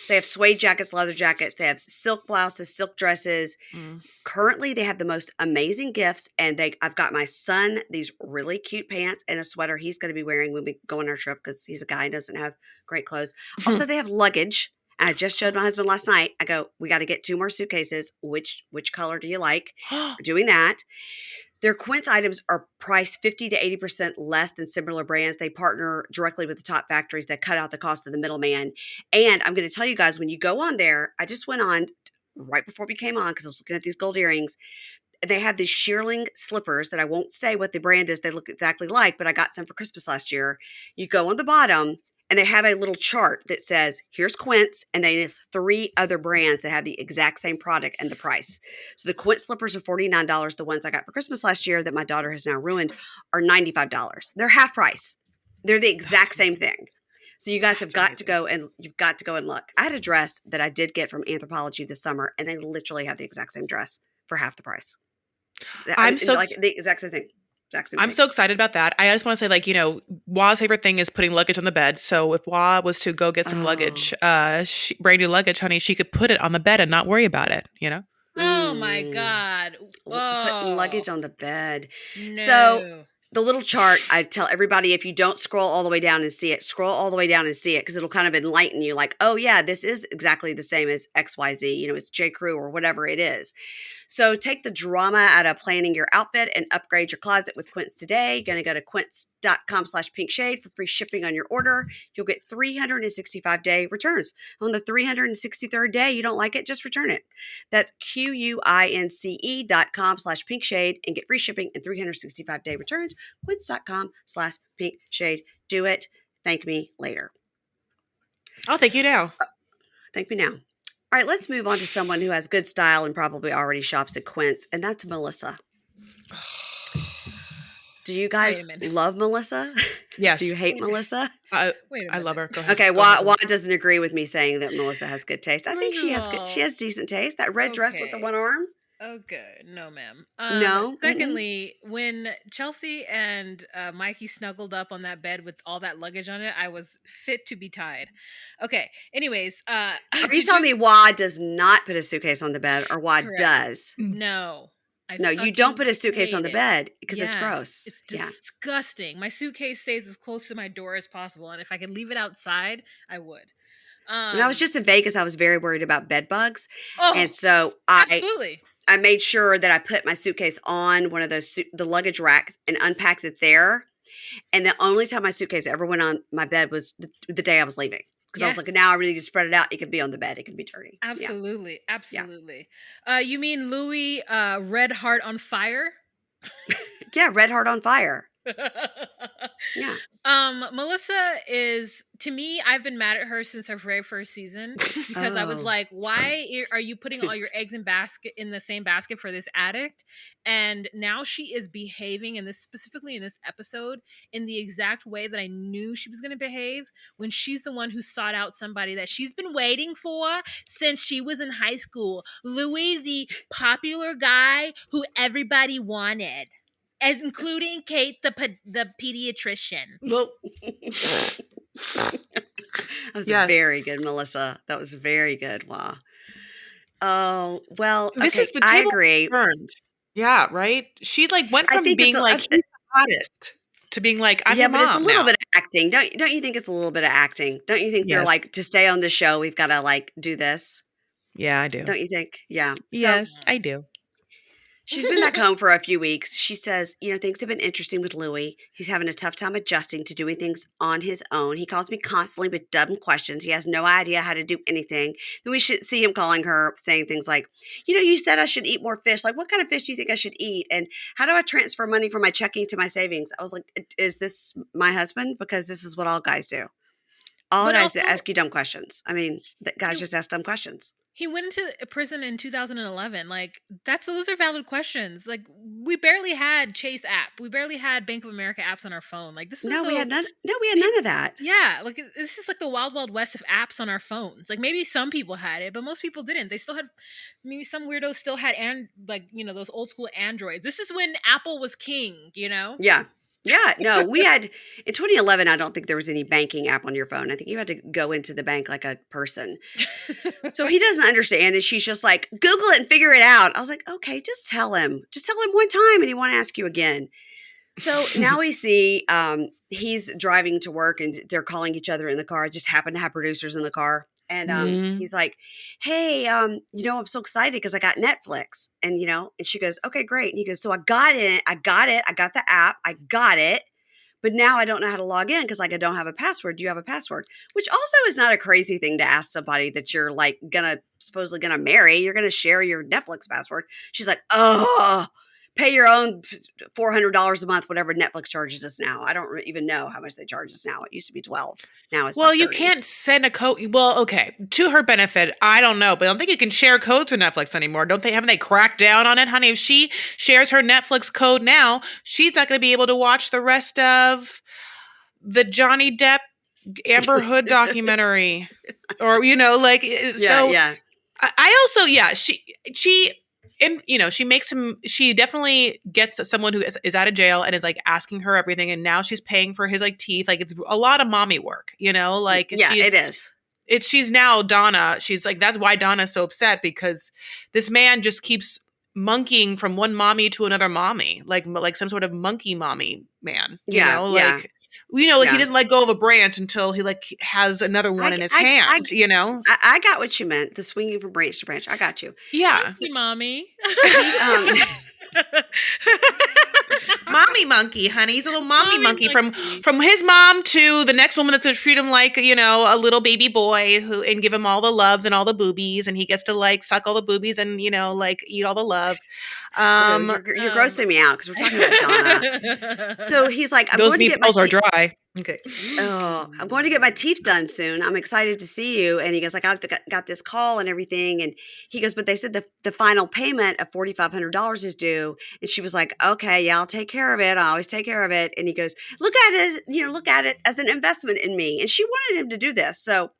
They have suede jackets, leather jackets. They have silk blouses, silk dresses. Mm. Currently, they have the most amazing gifts, and I've got my son these really cute pants and a sweater he's going to be wearing when we go on our trip because he's a guy and doesn't have great clothes. Also, they have luggage. And I just showed my husband last night. I go, we got to get 2 more suitcases. Which color do you like? We're doing that. Their Quince items are priced 50 to 80% less than similar brands. They partner directly with the top factories that cut out the cost of the middleman. And I'm going to tell you guys, when you go on there, I just went on right before we came on because I was looking at these gold earrings. They have these shearling slippers that I won't say what the brand is. They look exactly like, but I got some for Christmas last year. You go on the bottom and they have a little chart that says, here's Quince, and then it's 3 other brands that have the exact same product and the price. So the Quince slippers are $49. The ones I got for Christmas last year that my daughter has now ruined are $95. They're half price. They're the exact same thing. So you guys have got to go and you've got to go and look. I had a dress that I did get from Anthropologie this summer, and they literally have the exact same dress for half the price. I'm so Like the exact same thing. I'm so excited about that. I just want to say, like, Wa's favorite thing is putting luggage on the bed. So if Wa was to go get some luggage, brand new luggage, honey, she could put it on the bed and not worry about it, Oh my God. Putting luggage on the bed. No. So the little chart, I tell everybody, if you don't scroll all the way down and see it, scroll all the way down and see it because it'll kind of enlighten you like, oh yeah, this is exactly the same as XYZ, it's J. Crew or whatever it is. So take the drama out of planning your outfit and upgrade your closet with Quince today. You're going to go to quince.com/pinkshade for free shipping on your order. You'll get 365-day returns. On the 363rd day, you don't like it, just return it. That's quince.com/pinkshade and get free shipping and 365-day returns. Quince.com/pinkshade. Do it. Thank me later. I'll thank you now. Thank me now. All right, let's move on to someone who has good style and probably already shops at Quince, and that's Melissa. Do you guys love Melissa? Yes. Do you hate Melissa? I love her. Go ahead. Okay, Wad doesn't agree with me saying that Melissa has good taste. I think she has decent taste. That red dress with the one arm. Okay, no, ma'am. No. Secondly, when Chelsea and Mikey snuggled up on that bed with all that luggage on it, I was fit to be tied. Okay. Anyways, are you telling me Wad does not put a suitcase on the bed, or Wad does? No. No, you don't put a suitcase on the bed because it's gross. It's disgusting. My suitcase stays as close to my door as possible, and if I could leave it outside, I would. When I was just in Vegas, I was very worried about bed bugs, and so absolutely. I made sure that I put my suitcase on one of those the luggage rack and unpacked it there. And the only time my suitcase ever went on my bed was the day I was leaving. Because I was like, now I really just spread it out. It could be on the bed. It could be dirty. Absolutely. Yeah. Absolutely. Yeah. You mean Louie Red Heart on Fire? Yeah, Red Heart on Fire. Yeah. Melissa is, to me, I've been mad at her since her very first season because I was like, why are you putting all your eggs in the same basket for this addict? And now she is behaving specifically in this episode in the exact way that I knew she was going to behave when she's the one who sought out somebody that she's been waiting for since she was in high school. Louie, the popular guy who everybody wanted. As including Kate, the pediatrician. That was very good, Melissa. That was very good. Wow. Oh, well, this is the table I agree. Turned. Yeah, right? She went from being he's the hottest to being like, I'm your mom. But it's a little bit of acting. Don't you think it's a little bit of acting? Don't you think they're like, to stay on the show, we've got to do this? Yeah, I do. Don't you think? Yeah. Yes, I do. She's been back home for a few weeks. She says, things have been interesting with Louie. He's having a tough time adjusting to doing things on his own. He calls me constantly with dumb questions. He has no idea how to do anything. Then we should see him calling her, saying things like, you said I should eat more fish. Like, what kind of fish do you think I should eat? And how do I transfer money from my checking to my savings? I was like, is this my husband? Because this is what all guys do. All guys ask you dumb questions. I mean, guys just ask dumb questions. He went into prison in 2011. Those are valid questions. We barely had Chase app. We barely had Bank of America apps on our phone. This was we had none. No, we had none of that. Yeah, this is the wild, wild west of apps on our phones. Maybe some people had it, but most people didn't. They still had, maybe some weirdos still had, those old school Androids. This is when Apple was king. Yeah. Yeah, no, we had, in 2011, I don't think there was any banking app on your phone. I think you had to go into the bank like a person. So he doesn't understand, and she's just like, Google it and figure it out. I was like, okay, just tell him. Just tell him one time, and he won't ask you again. So now we see he's driving to work, and they're calling each other in the car. Just happen to have producers in the car. And Mm. he's like, "Hey, I'm so excited because I got Netflix." And and she goes, "Okay, great." And he goes, "So I got it. I got it. I got the app. I got it. But now I don't know how to log in because like I don't have a password. Do you have a password?" Which also is not a crazy thing to ask somebody that you're like supposedly gonna marry. You're gonna share your Netflix password. She's like, "Oh, pay your own $400 a month, whatever Netflix charges us now. I don't even know how much they charge us now. It used to be 12. Now it's Well, like you 30." can't send a code. Well, okay, to her benefit, I don't know, but I don't think you can share codes with Netflix anymore. Don't they? Haven't they cracked down on it, honey? If she shares her Netflix code now, she's not going to be able to watch the rest of the Johnny Depp Amber Hood documentary, or Yeah, so. yeah. I also, yeah, she and she makes him, she definitely gets someone who is out of jail and is like asking her everything, and now she's paying for his like teeth. Like, it's a lot of mommy work, like Yeah, it is. she's now Donna. She's like, that's why Donna's so upset, because this man just keeps monkeying from one mommy to another mommy, like some sort of monkey mommy man, Yeah, yeah, like he yeah. doesn't let go of a branch until he like has another one in his hand, I got what you meant. The swinging from branch to branch. I got you. Yeah. Monkey mommy. He Mommy monkey, honey. He's a little mommy Mommy monkey monkey. from his mom to the next woman that's gonna treat him like, a little baby boy who and give him all the loves and all the boobies, and he gets to like suck all the boobies and like eat all the love. Ew, Um you're grossing me out because we're talking about Donna. So he's like, "I'm those going to get my meatballs are teeth. dry. Okay. Oh, I'm going to get my teeth done soon. I'm excited to see you." And he goes, "Like, got this call and everything." And he goes, "But they said the final payment of $4,500 is due." And she was like, "Okay, yeah, I'll take care of it. I always take care of it." And he goes, look at it as an investment in me." And she wanted him to do this. So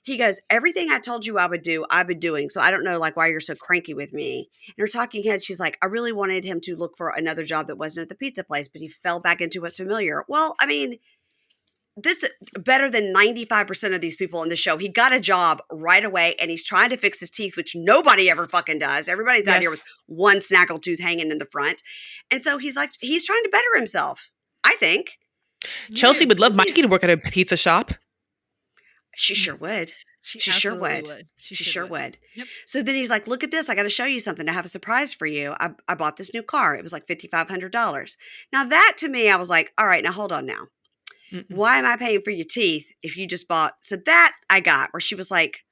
he goes, "Everything I told you I would do, I've been doing. So I don't know like why you're so cranky with me." And her talking head, she's like, "I really wanted him to look for another job that wasn't at the pizza place, but he fell back into what's familiar." Well, I mean, this better than 95% of these people in the show. He got a job right away and he's trying to fix his teeth, which nobody ever fucking does. Everybody's out here with Yes. one snaggle tooth hanging in the front. And so he's like, he's trying to better himself, I think. Chelsea would love He's Mikey to work at a pizza shop. She sure would. She She sure absolutely would. would. She She should sure would. would. Yep. So then he's like, "Look at this. I got to show you something. I have a surprise for you. I bought this new car. It was like $5,500. Now, that to me, I was like, all right, now hold on now. Mm-mm. Why am I paying for your teeth if you just bought? So that I got where she was like,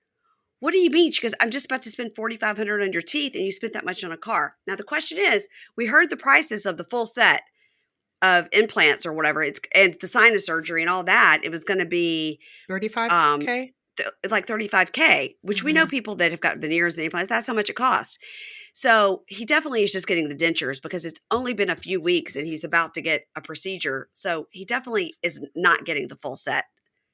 "What do you mean?" She goes, "I'm just about to spend $4,500 on your teeth and you spent that much on a car." Now, the question is, we heard the prices of the full set of implants or whatever. And the sinus surgery and all that. It was going to be, um, 35K. like 35K, which we know Mhm. people that have got veneers and implants. That's how much it costs. So he definitely is just getting the dentures because it's only been a few weeks and he's about to get a procedure. So he definitely is not getting the full set.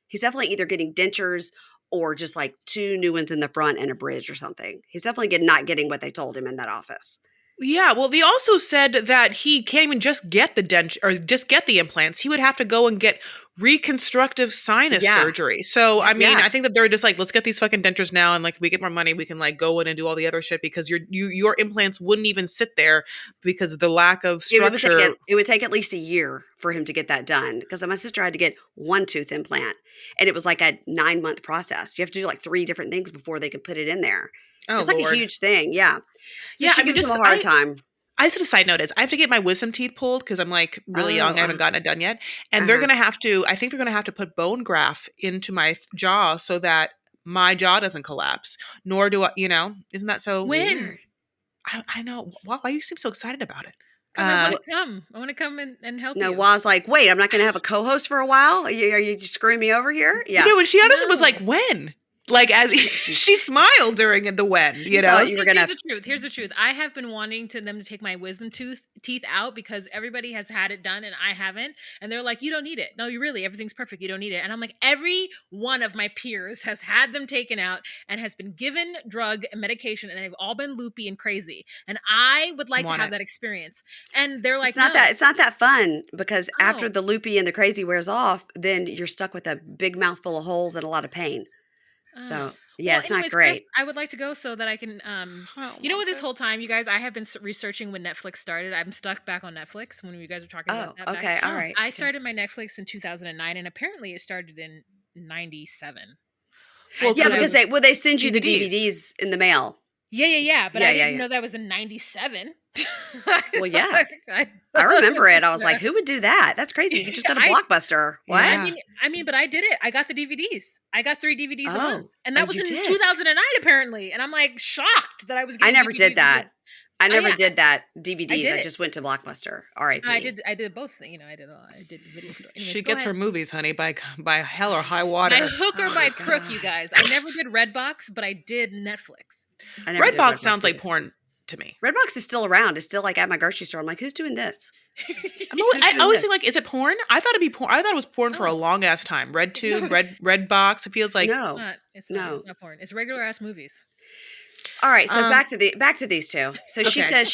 He's definitely either getting dentures or just like two new ones in the front and a bridge or something. He's definitely not getting what they told him in that office. Yeah, well, they also said that he can't even just get the dent or just get the implants. He would have to go and get reconstructive sinus Yeah. surgery. So, I mean, Yeah. I think that they're just like, let's get these fucking dentures now, and like, we get more money, we can like go in and do all the other shit because your implants wouldn't even sit there because of the lack of structure. It would take at least a year for him to get that done because my sister had to get one tooth implant and it was like a 9-month process. You have to do like 3 different things before they could put it in there. Oh It's like a Lord. huge thing. Yeah. So Yeah, she I mean, gives him just a hard time. I just a side note is I have to get my wisdom teeth pulled because I'm like really Oh, young. I haven't gotten it done yet. And they're uh-huh. gonna have to, I think they're gonna have to put bone graft into my jaw so that my jaw doesn't collapse. Nor do I, isn't that so? When? Weird. I know. Why you seem so excited about it? Because I want Well, to come. I want to come and help no, you. Wa's like, "Wait, I'm not going to have a co-host for a while? Are you screwing me over here?" Yeah. No, and she honestly was No. like, when? Like as she smiled during the when, She thought you were going Here's to the truth. Here's the truth. I have been wanting them to take my wisdom teeth out because everybody has had it done and I haven't. And they're like, "You don't need it." No, you really, everything's perfect. You don't need it. And I'm like, every one of my peers has had them taken out and has been given drug and medication, and they've all been loopy and crazy. And I would like to want have it. that experience. And they're like, It's not "No, that fun because after no." the loopy and the crazy wears off, then you're stuck with a big mouthful of holes and a lot of pain. Uh, So, yeah, well, it's not anyways, Chris, great. I would like to go so that I can, I don't what, want this it. whole time, you guys, I have been researching when Netflix started. I'm stuck back on Netflix when you guys were talking about Oh, that okay. All right. I Okay. started my Netflix in 2009, and apparently it started in 97. Well, Yeah, 'cause because of they send you the DVDs. DVDs in the mail. Yeah. But Yeah, I yeah, didn't yeah. know that was in '97. Well, yeah. I remember it. I was like, who would do that? That's crazy. You could just go to I Blockbuster. What? Yeah. but I did it. I got the DVDs. I got 3 DVDs a month, Oh. and that Oh, was you in did. 2009 apparently. And I'm like shocked that I was I getting never DVDs did that. I never yeah, did that I DVDs. did I it. just went to Blockbuster. R.I.P. I did both. I did video store. Anyways, She go gets her ahead. movies, honey, by hell or high By water. hook or Oh by my crook, you God. guys. I never did Redbox, but I did Netflix. I never did Redbox sounds like either. porn to me. Redbox is still around. It's still like at my grocery store. I'm like, who's doing this? I always think like, is it porn? I thought it'd be porn. I thought it was porn for a No. long ass time. No, RedTube, it's Redbox. It feels like No. it's No. not porn. It's regular ass movies. All right, so Um, back to these two. So she Okay. says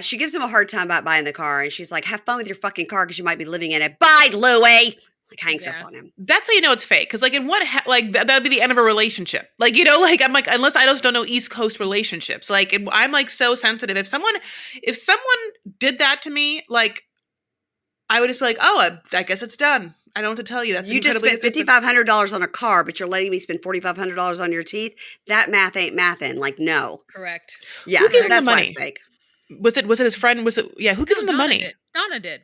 she gives him a hard time about buying the car, and she's like, "Have fun with your fucking car because you might be living in it." Bye, Louie. Like hangs Yeah. up on him. that's how you know it's fake. Because like in what like that would be the end of a relationship. Like like I'm like unless I just don't know East Coast relationships. Like I'm like so sensitive. If someone did that to me, like I would just be like, oh, I guess it's done. I don't know what to tell you. That's You just incredibly spent $5,500 on a car, but you're letting me spend $4,500 on your teeth. That math ain't mathin'. Like no. Correct. Yeah, Who gave so him the that's why money? it's fake. Was it his friend? Was it who gave him the Donna money? Did. Donna did.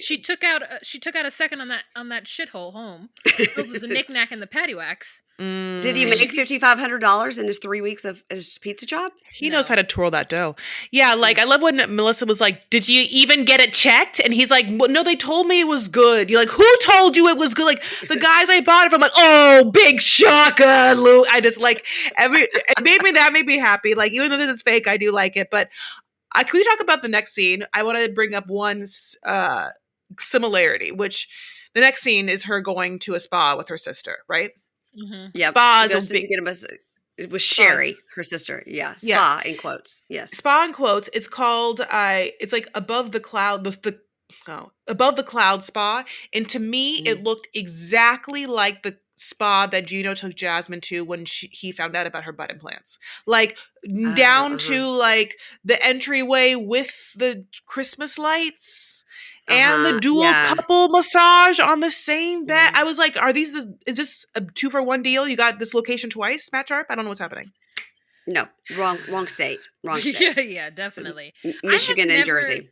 She took out a second on that shithole home filled with the knickknack and the paddywhacks. Did he make $5,500 in his 3 weeks of his pizza job? He knows how to twirl that dough. Yeah, like I love when Melissa was like, "Did you even get it checked?" And he's like, well, "No, they told me it was good." You're like, "Who told you it was good?" Like the guys I bought it from. Like, "Oh, big shocker, Lou." I just like that made me happy. Like even though this is fake, I do like it. But can we talk about the next scene? I want to bring up one similarity, which the next scene is her going to a spa with her sister, right? Mm-hmm. Yeah, Spa she goes is a to big. get him it was Sherry, her sister. Yeah, Yes. spa in quotes. Yes. Spa in quotes. It's called it's like above the cloud above the cloud spa, and to me it looked exactly like the spa that Gino took Jasmine to when he found out about her butt implants, like down to like the entryway with the Christmas lights and the dual couple massage on the same bed. I was like, is this a 2-for-1 deal? You got this location twice, Matt Sharp? I don't know what's happening. No, wrong state. Wrong state. yeah, definitely. Michigan and Jersey.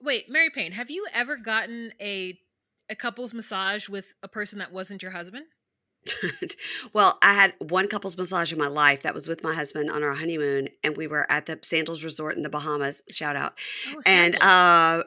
Wait, Mary Payne, have you ever gotten a couple's massage with a person that wasn't your husband? Well, I had one couple's massage in my life that was with my husband on our honeymoon, and we were at the Sandals Resort in the Bahamas. Shout out. Oh, And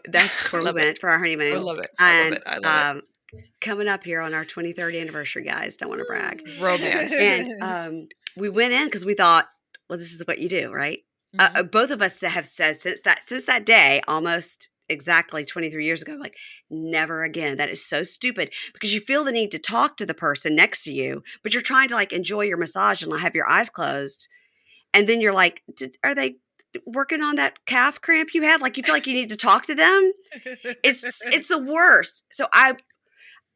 that's where we Love went for our honeymoon. I love it. And I love it. coming up here on our 23rd anniversary, guys. Don't want to brag. Romance. And we went in because we thought, well, this is what you do, right? Mhm. Both of us have said since that day, almost exactly 23 years ago, like never again. That is so stupid because you feel the need to talk to the person next to you, but you're trying to like enjoy your massage and like, have your eyes closed. And then you're like, are they working on that calf cramp you had? Like you feel like you need to talk to them. It's the worst. So I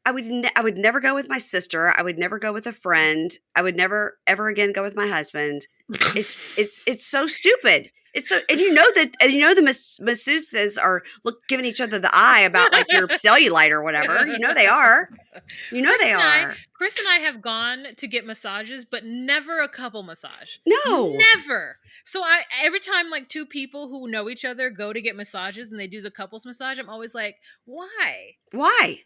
would never go with my sister. I would never go with a friend. I would never ever again go with my husband. It's so stupid. It's so, and the masseuses are giving each other the eye about like your cellulite or whatever. You know they are. You know they are. Chris and I have gone to get massages, but never a couple massage. No. Never. So every time like two people who know each other go to get massages and they do the couples massage, I'm always like, why? Why?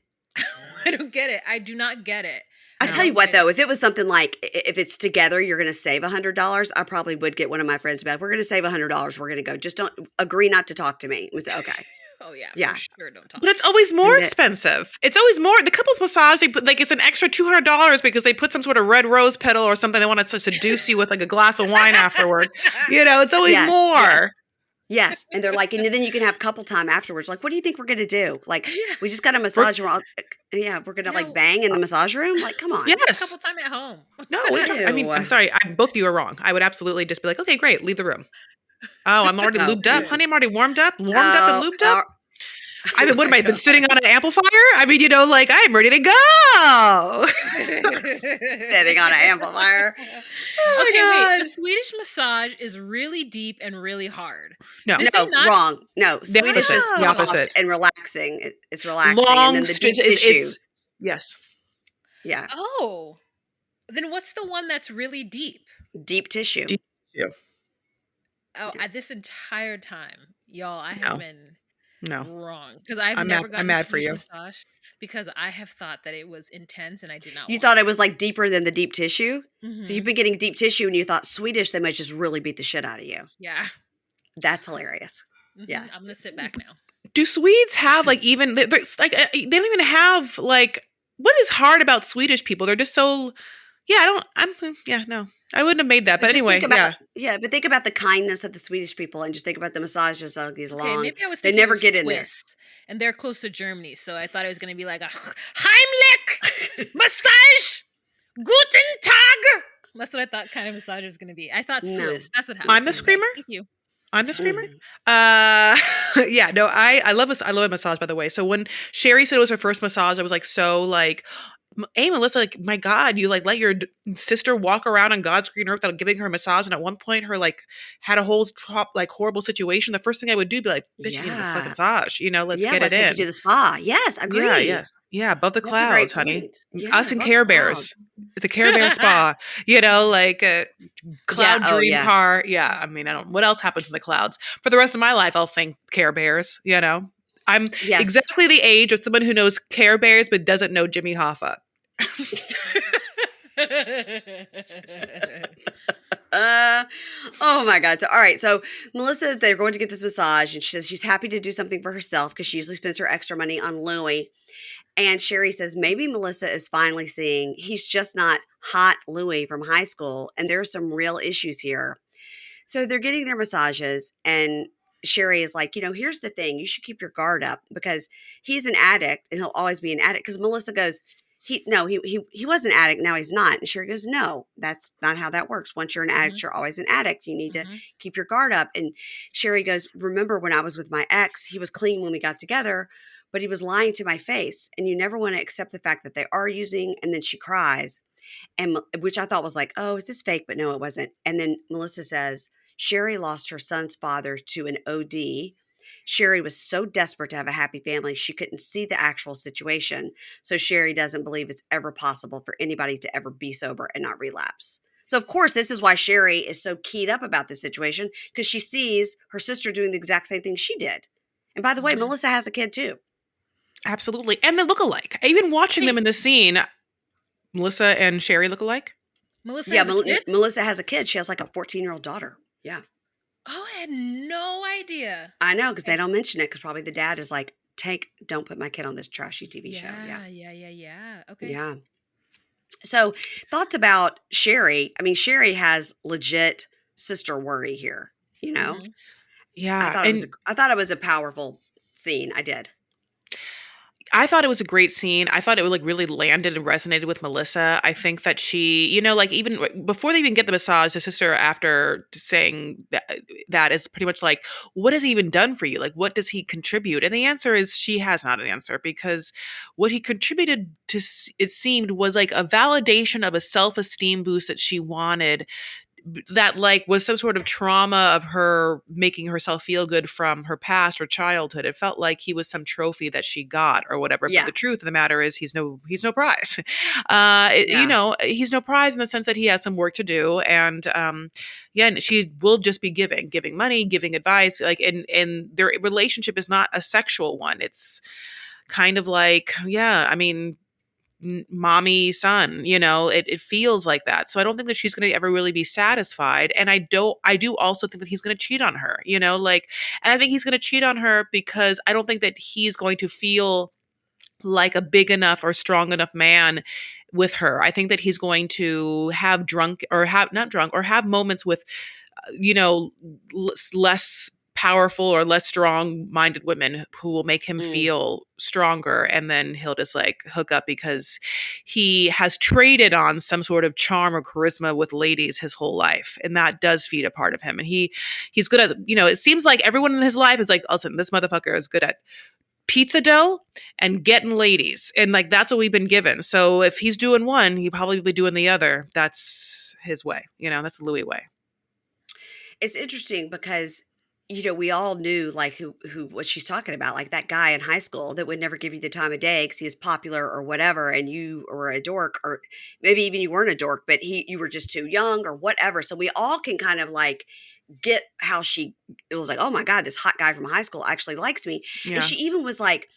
I don't get it. I do not get it. I tell you what, though, if it was something like if it's together, you're going to save $100. I probably would get one of my friends back. We're going to save $100. We're going to go. Just don't agree not to talk to me. We say, okay. Oh yeah, Yeah. for sure. Don't talk. But it's always more expensive. It's always more. The couple's massage, they put like it's an extra $200 because they put some sort of red rose petal or something. They want to seduce you with like a glass of wine afterward. It's always more. Yes. And they're like, and then you can have couple time afterwards. Like, what do you think we're going to do? Like, we just got a massage. We're going to like bang in the massage room. Like, come on. Yes. Couple time at home. No, I mean, I'm sorry. Both of you are wrong. I would absolutely just be like, okay, great. Leave the room. Oh, I'm already lubed up. Honey, I'm already warmed up and lubed up. I mean, what am I been sitting on an amplifier? I mean, like I'm ready to go. Sitting on an amplifier. Oh wait. The Swedish massage is really deep and really hard. No, wrong. No, Swedish is the opposite and relaxing. It's relaxing. Long and then the deep tissue. Yes. Yeah. Oh. Then what's the one that's really deep? Deep tissue. Deep tissue. Oh, Yeah. this entire time, y'all, I have No, been no. wrong because I've I'm mad. never I'm gotten a mad for Swedish you. massage because I have thought that it was intense and I did not You want thought it it. was like deeper than the deep tissue? So you've Mm-hmm. been getting deep tissue and you thought Swedish, they might just really beat the shit out of you. Yeah. That's hilarious. Mm-hmm. Yeah. I'm gonna sit back now. Do Swedes have like even there's like they don't even have like what is hard about Swedish people? They're just so yeah. Yeah, no, I wouldn't have made that. But But just think anyway, about yeah. but think about the kindness of the Swedish people and just think about the massages of these Okay, long. maybe I was They thinking never of get in there. Swiss, and they're close to Germany, so I thought it was gonna be like a Heimlich massage, Guten Tag. That's what I thought kind of massage was gonna be. I thought No. Swiss. That's what happened. I'm the Okay, screamer. thank you. I'm the screamer. Mhm. Yeah, no, I love I love a massage by the way. So when Sherry said it was her first massage, I was like so like hey Melissa, like my God, you like let your sister walk around on God's green earth without giving her a massage, and at one point her like had a whole like horrible situation. The first thing I would do would be like, bitch, you give me this fucking Yeah. massage, let's Yeah, get it let's take you to in. the spa. Yes, Yeah, agreed. yes, yeah, above the That's a great clouds, honey. point. Yeah, Us and above Care clouds. Bears, the Care Bear spa, like Yeah, cloud oh dream yeah. car. Yeah, I mean, I don't. What else happens in the clouds? For the rest of my life, I'll thank Care Bears. I'm Yes. exactly the age of someone who knows Care Bears but doesn't know Jimmy Hoffa. Uh, oh my God. So, all right. So, Melissa, they're going to get this massage, and she says she's happy to do something for herself because she usually spends her extra money on Louie. And Sherry says maybe Melissa is finally seeing he's just not hot Louie from high school, and there are some real issues here. So they're getting their massages, and Sherry is like, here's the thing: you should keep your guard up because he's an addict, and he'll always be an addict. Because Melissa goes, he was an addict, now he's not. And Sherry goes, no, that's not how that works. Once you're an Mhm, addict, you're always an addict. You need to mhm. keep your guard up. And Sherry goes, remember when I was with my ex, he was clean when we got together, but he was lying to my face, and you never want to accept the fact that they are using. And then she cries, and which I thought was like, oh, is this fake? But no, it wasn't. And then Melissa says Sherry lost her son's father to an OD. Sherry was so desperate to have a happy family, she couldn't see the actual situation. So Sherry doesn't believe it's ever possible for anybody to ever be sober and not relapse. So, of course, this is why Sherry is so keyed up about this situation because she sees her sister doing the exact same thing she did. And by the way, Yeah. Melissa has a kid too. Absolutely, and they look alike. Even watching them Wait, in the scene, Melissa and Sherry look alike. Melissa Yeah, has a kid? Melissa has a kid. She has like a 14-year-old daughter. Yeah. Oh, I had no idea. I know, because they Okay. don't mention it, because probably the dad is like, don't put my kid on this trashy TV show. Yeah. Yeah, yeah, yeah, yeah. Okay. Yeah. So thoughts about Sherry. I mean, Sherry has legit sister worry here, you know? Mhm. Yeah, and I thought it was a powerful scene. I did. I thought it was a great scene. I thought it like really landed and resonated with Melissa. I think that she, like even before they even get the massage, the sister after saying that is pretty much like, what has he even done for you? Like, what does he contribute? And the answer is she has not an answer because what he contributed to, it seemed, was like a validation of a self-esteem boost that she wanted that like was some sort of trauma of her making herself feel good from her past or childhood. It felt like he was some trophy that she got or whatever. But Yeah. the truth of the matter is he's no prize. Yeah. He's no prize in the sense that he has some work to do. And yeah, and she will just be giving money, giving advice, like and their relationship is not a sexual one. It's kind of like, yeah, I mean, mommy son, it feels like that. So I don't think that she's going to ever really be satisfied. And I do also think that he's going to cheat on her, like, and I think he's going to cheat on her because I don't think that he's going to feel like a big enough or strong enough man with her. I think that he's going to have drunk or have not drunk or have moments with less powerful or less strong-minded women who will make him Mm. feel stronger, and then he'll just like hook up because he has traded on some sort of charm or charisma with ladies his whole life, and that does feed a part of him. And he's good at, it seems like everyone in his life is like, listen, this motherfucker is good at pizza dough and getting ladies, and like that's what we've been given. So if he's doing one, he probably be doing the other. That's his way, that's Louis way. It's interesting because we all knew like what she's talking about, like that guy in high school that would never give you the time of day because he was popular or whatever, and you were a dork, or maybe even you weren't a dork, but you were just too young or whatever. So we all can kind of like get how it was like, oh my God, this hot guy from high school actually likes me. And Yeah. she even was like,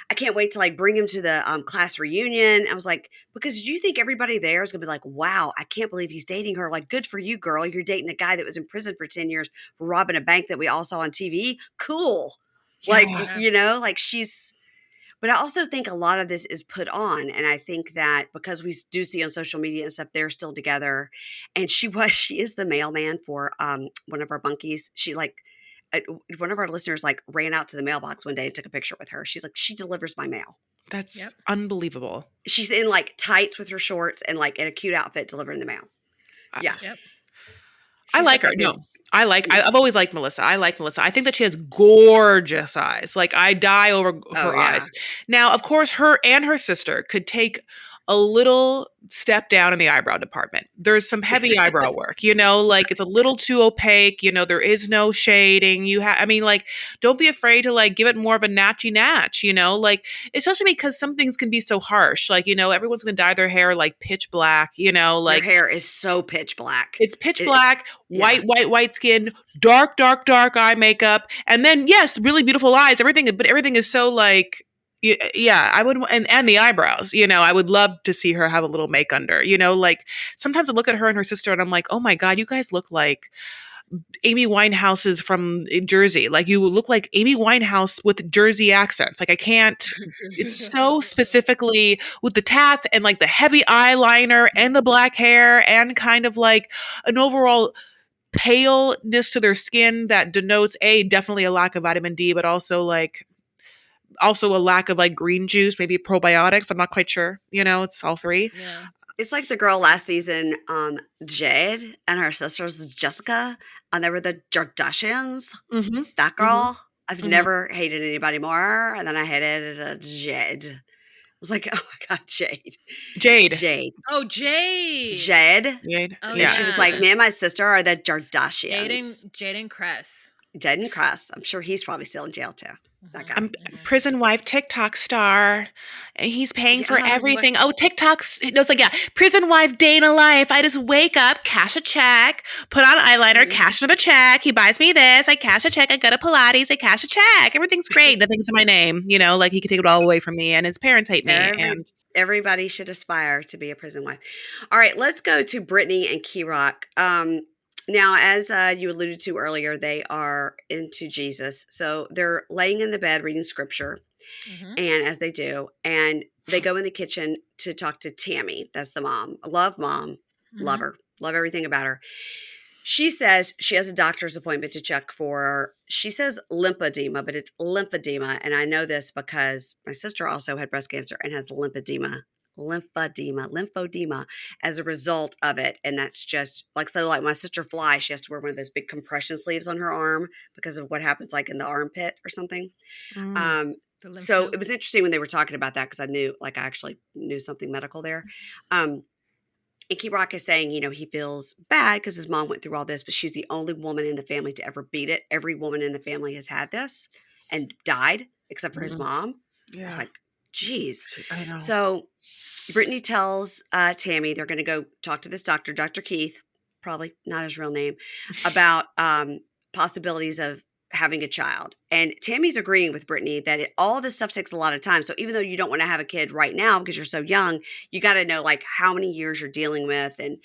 I can't wait to like bring him to the class reunion. I was like, because you think everybody there is gonna be like, wow, I can't believe he's dating her. Like, good for you, girl. You're dating a guy that was in prison for 10 years for robbing a bank that we all saw on TV. Cool. Like, Yeah. Yeah. like but I also think a lot of this is put on. And I think that because we do see on social media and stuff, they're still together. And she is the mailman for one of our bunkies. She like, one of our listeners like ran out to the mailbox one day and took a picture with her. She's like, she delivers my mail. That's Yep. unbelievable. She's in like tights with her shorts and like in a cute outfit delivering the mail. Yeah. Yep. I She's like got her. that No, good. I've always liked Melissa. I like Melissa. I think that she has gorgeous eyes. Like I die over Oh her yeah. eyes. Now, of course, her and her sister could take a little step down in the eyebrow department. There's some heavy eyebrow work, like it's a little too opaque, there is no shading. I mean, like, don't be afraid to like give it more of a natchy natch, like, especially because some things can be so harsh. Like, everyone's gonna dye their hair like pitch black, Your like hair is so pitch black. it's pitch It's black, white skin, dark eye makeup, and then yes, really beautiful eyes. But everything is so like, yeah. I would, and the eyebrows. I would love to see her have a little make under. Like sometimes I look at her and her sister, and I'm like, oh my god, you guys look like Amy Winehouse's from Jersey. Like you look like Amy Winehouse with Jersey accents. Like I can't. It's so specifically with the tats and like the heavy eyeliner and the black hair and kind of like an overall paleness to their skin that denotes definitely a lack of vitamin D, but also a lack of like green juice, maybe probiotics. I'm not quite sure. It's all three. Yeah. It's like the girl last season, Jade, and her sisters Jessica, and they were the Jardashians. Mm-hmm. That girl, I've Mhm. never hated anybody more, and then I hated Jade. I was like, oh my god, Jade, Jade. Jade, Oh, Jade. Jade. Jade. Oh, And Yeah. she was like, yeah. me and my sister are the Jardashians. Jaden Cress. Jaden Cross. I'm sure he's probably still in jail too. That guy. I'm prison wife TikTok star, and he's paying for Yeah, everything. Oh, TikTok's no, it's like yeah, prison wife day in a life. I just wake up, cash a check, put on eyeliner, Mhm. cash another check. He buys me this, I cash a check. I go to Pilates, I cash a check. Everything's great. Nothing's in my name. Like he could take it all away from me, and his parents hate me. And Everybody should aspire to be a prison wife. All right, let's go to Brittany and Kerok. Now, as you alluded to earlier, they are into Jesus. So they're laying in the bed reading scripture, Mhm. and as they do, and they go in the kitchen to talk to Tammy. That's the mom. I love mom. Love Mhm. her. Love everything about her. She says she has a doctor's appointment to check for, she says lymphedema, but it's lymphedema. And I know this because my sister also had breast cancer and has lymphedema as a result of it. And that's just like, so like my sister Fly, she has to wear one of those big compression sleeves on her arm because of what happens like in the armpit or something. Mm. Um, The lymph so node. it was interesting when they were talking about that because I knew, like, I actually knew something medical there. And Kerok is saying, he feels bad because his mom went through all this, but she's the only woman in the family to ever beat it. Every woman in the family has had this and died except for his Mm. mom. I was Yeah, like, geez. I know. So Brittany tells Tammy they're going to go talk to this doctor, Dr. Keith, probably not his real name, about possibilities of having a child. And Tammy's agreeing with Brittany that all this stuff takes a lot of time. So even though you don't want to have a kid right now because you're so young, you got to know like how many years you're dealing with. And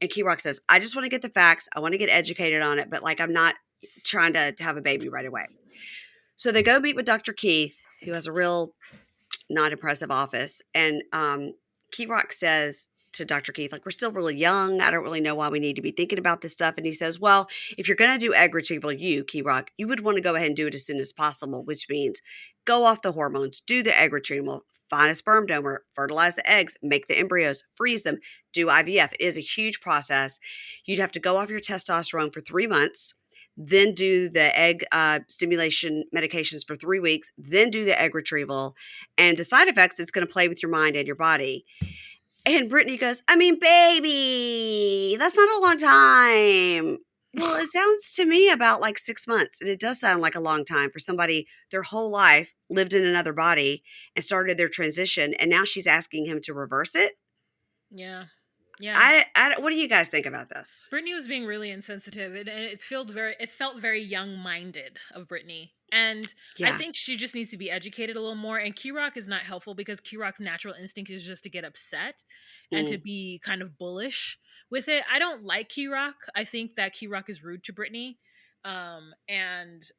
Kerok says, I just want to get the facts. I want to get educated on it, but like I'm not trying to have a baby right away. So they go meet with Dr. Keith, who has a real not impressive office. And Kerok says to Dr. Keith, like, we're still really young. I don't really know why we need to be thinking about this stuff. And he says, well, if you're going to do egg retrieval, Kerok, you would want to go ahead and do it as soon as possible, which means go off the hormones, do the egg retrieval, find a sperm donor, fertilize the eggs, make the embryos, freeze them, do IVF. It is a huge process. You'd have to go off your testosterone for 3 months, then do the egg stimulation medications for 3 weeks, then do the egg retrieval. And the side effects, it's going to play with your mind and your body. And Brittany goes, I mean, baby, that's not a long time. Well, it sounds to me about like 6 months, and it does sound like a long time for somebody their whole life lived in another body and started their transition, and now she's asking him to reverse it? Yeah. Yeah. I what do you guys think about this? Brittany was being really insensitive, and it felt very young-minded of Brittany. And I Yeah. think she just needs to be educated a little more. And Kerok is not helpful because Kerok's natural instinct is just to get upset and to Mm. be kind of bullish with it. I don't like Kerok. I think that Kerok is rude to Brittany. And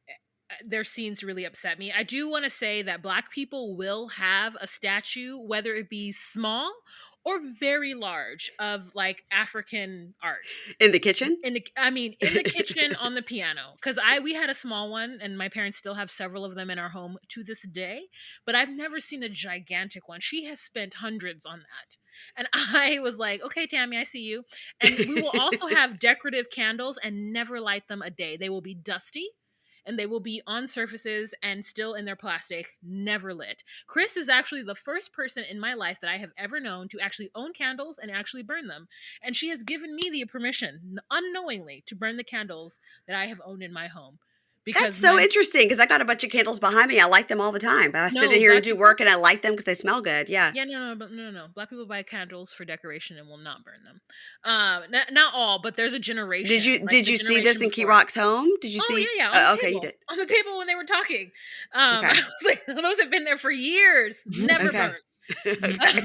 their scenes really upset me. I do want to say that Black people will have a statue, whether it be small or very large, of like African art In the kitchen? in the kitchen on the piano, because we had a small one and my parents still have several of them in our home to this day, but I've never seen a gigantic one. She has spent hundreds on that, and I was like, okay, Tammy, I see you. And we will also have decorative candles and never light them a day. They will be dusty and they will be on surfaces and still in their plastic, never lit. Chris is actually the first person in my life that I have ever known to actually own candles and actually burn them. And she has given me the permission, unknowingly, to burn the candles that I have owned in my home. That's Because so interesting because I got a bunch of candles behind me. I light them all the time. But I sit in no, here and Black do people, work and I light them because they smell good. Yeah. yeah, no. Black people buy candles for decoration and will not burn them. Not all, but there's a Did generation, you like did the you see this generation in before. Rock's home? Did you Oh see? yeah, Okay, you did. on the table when they were talking. I Okay. was like, those have been there for years, never Okay. burnt. Okay.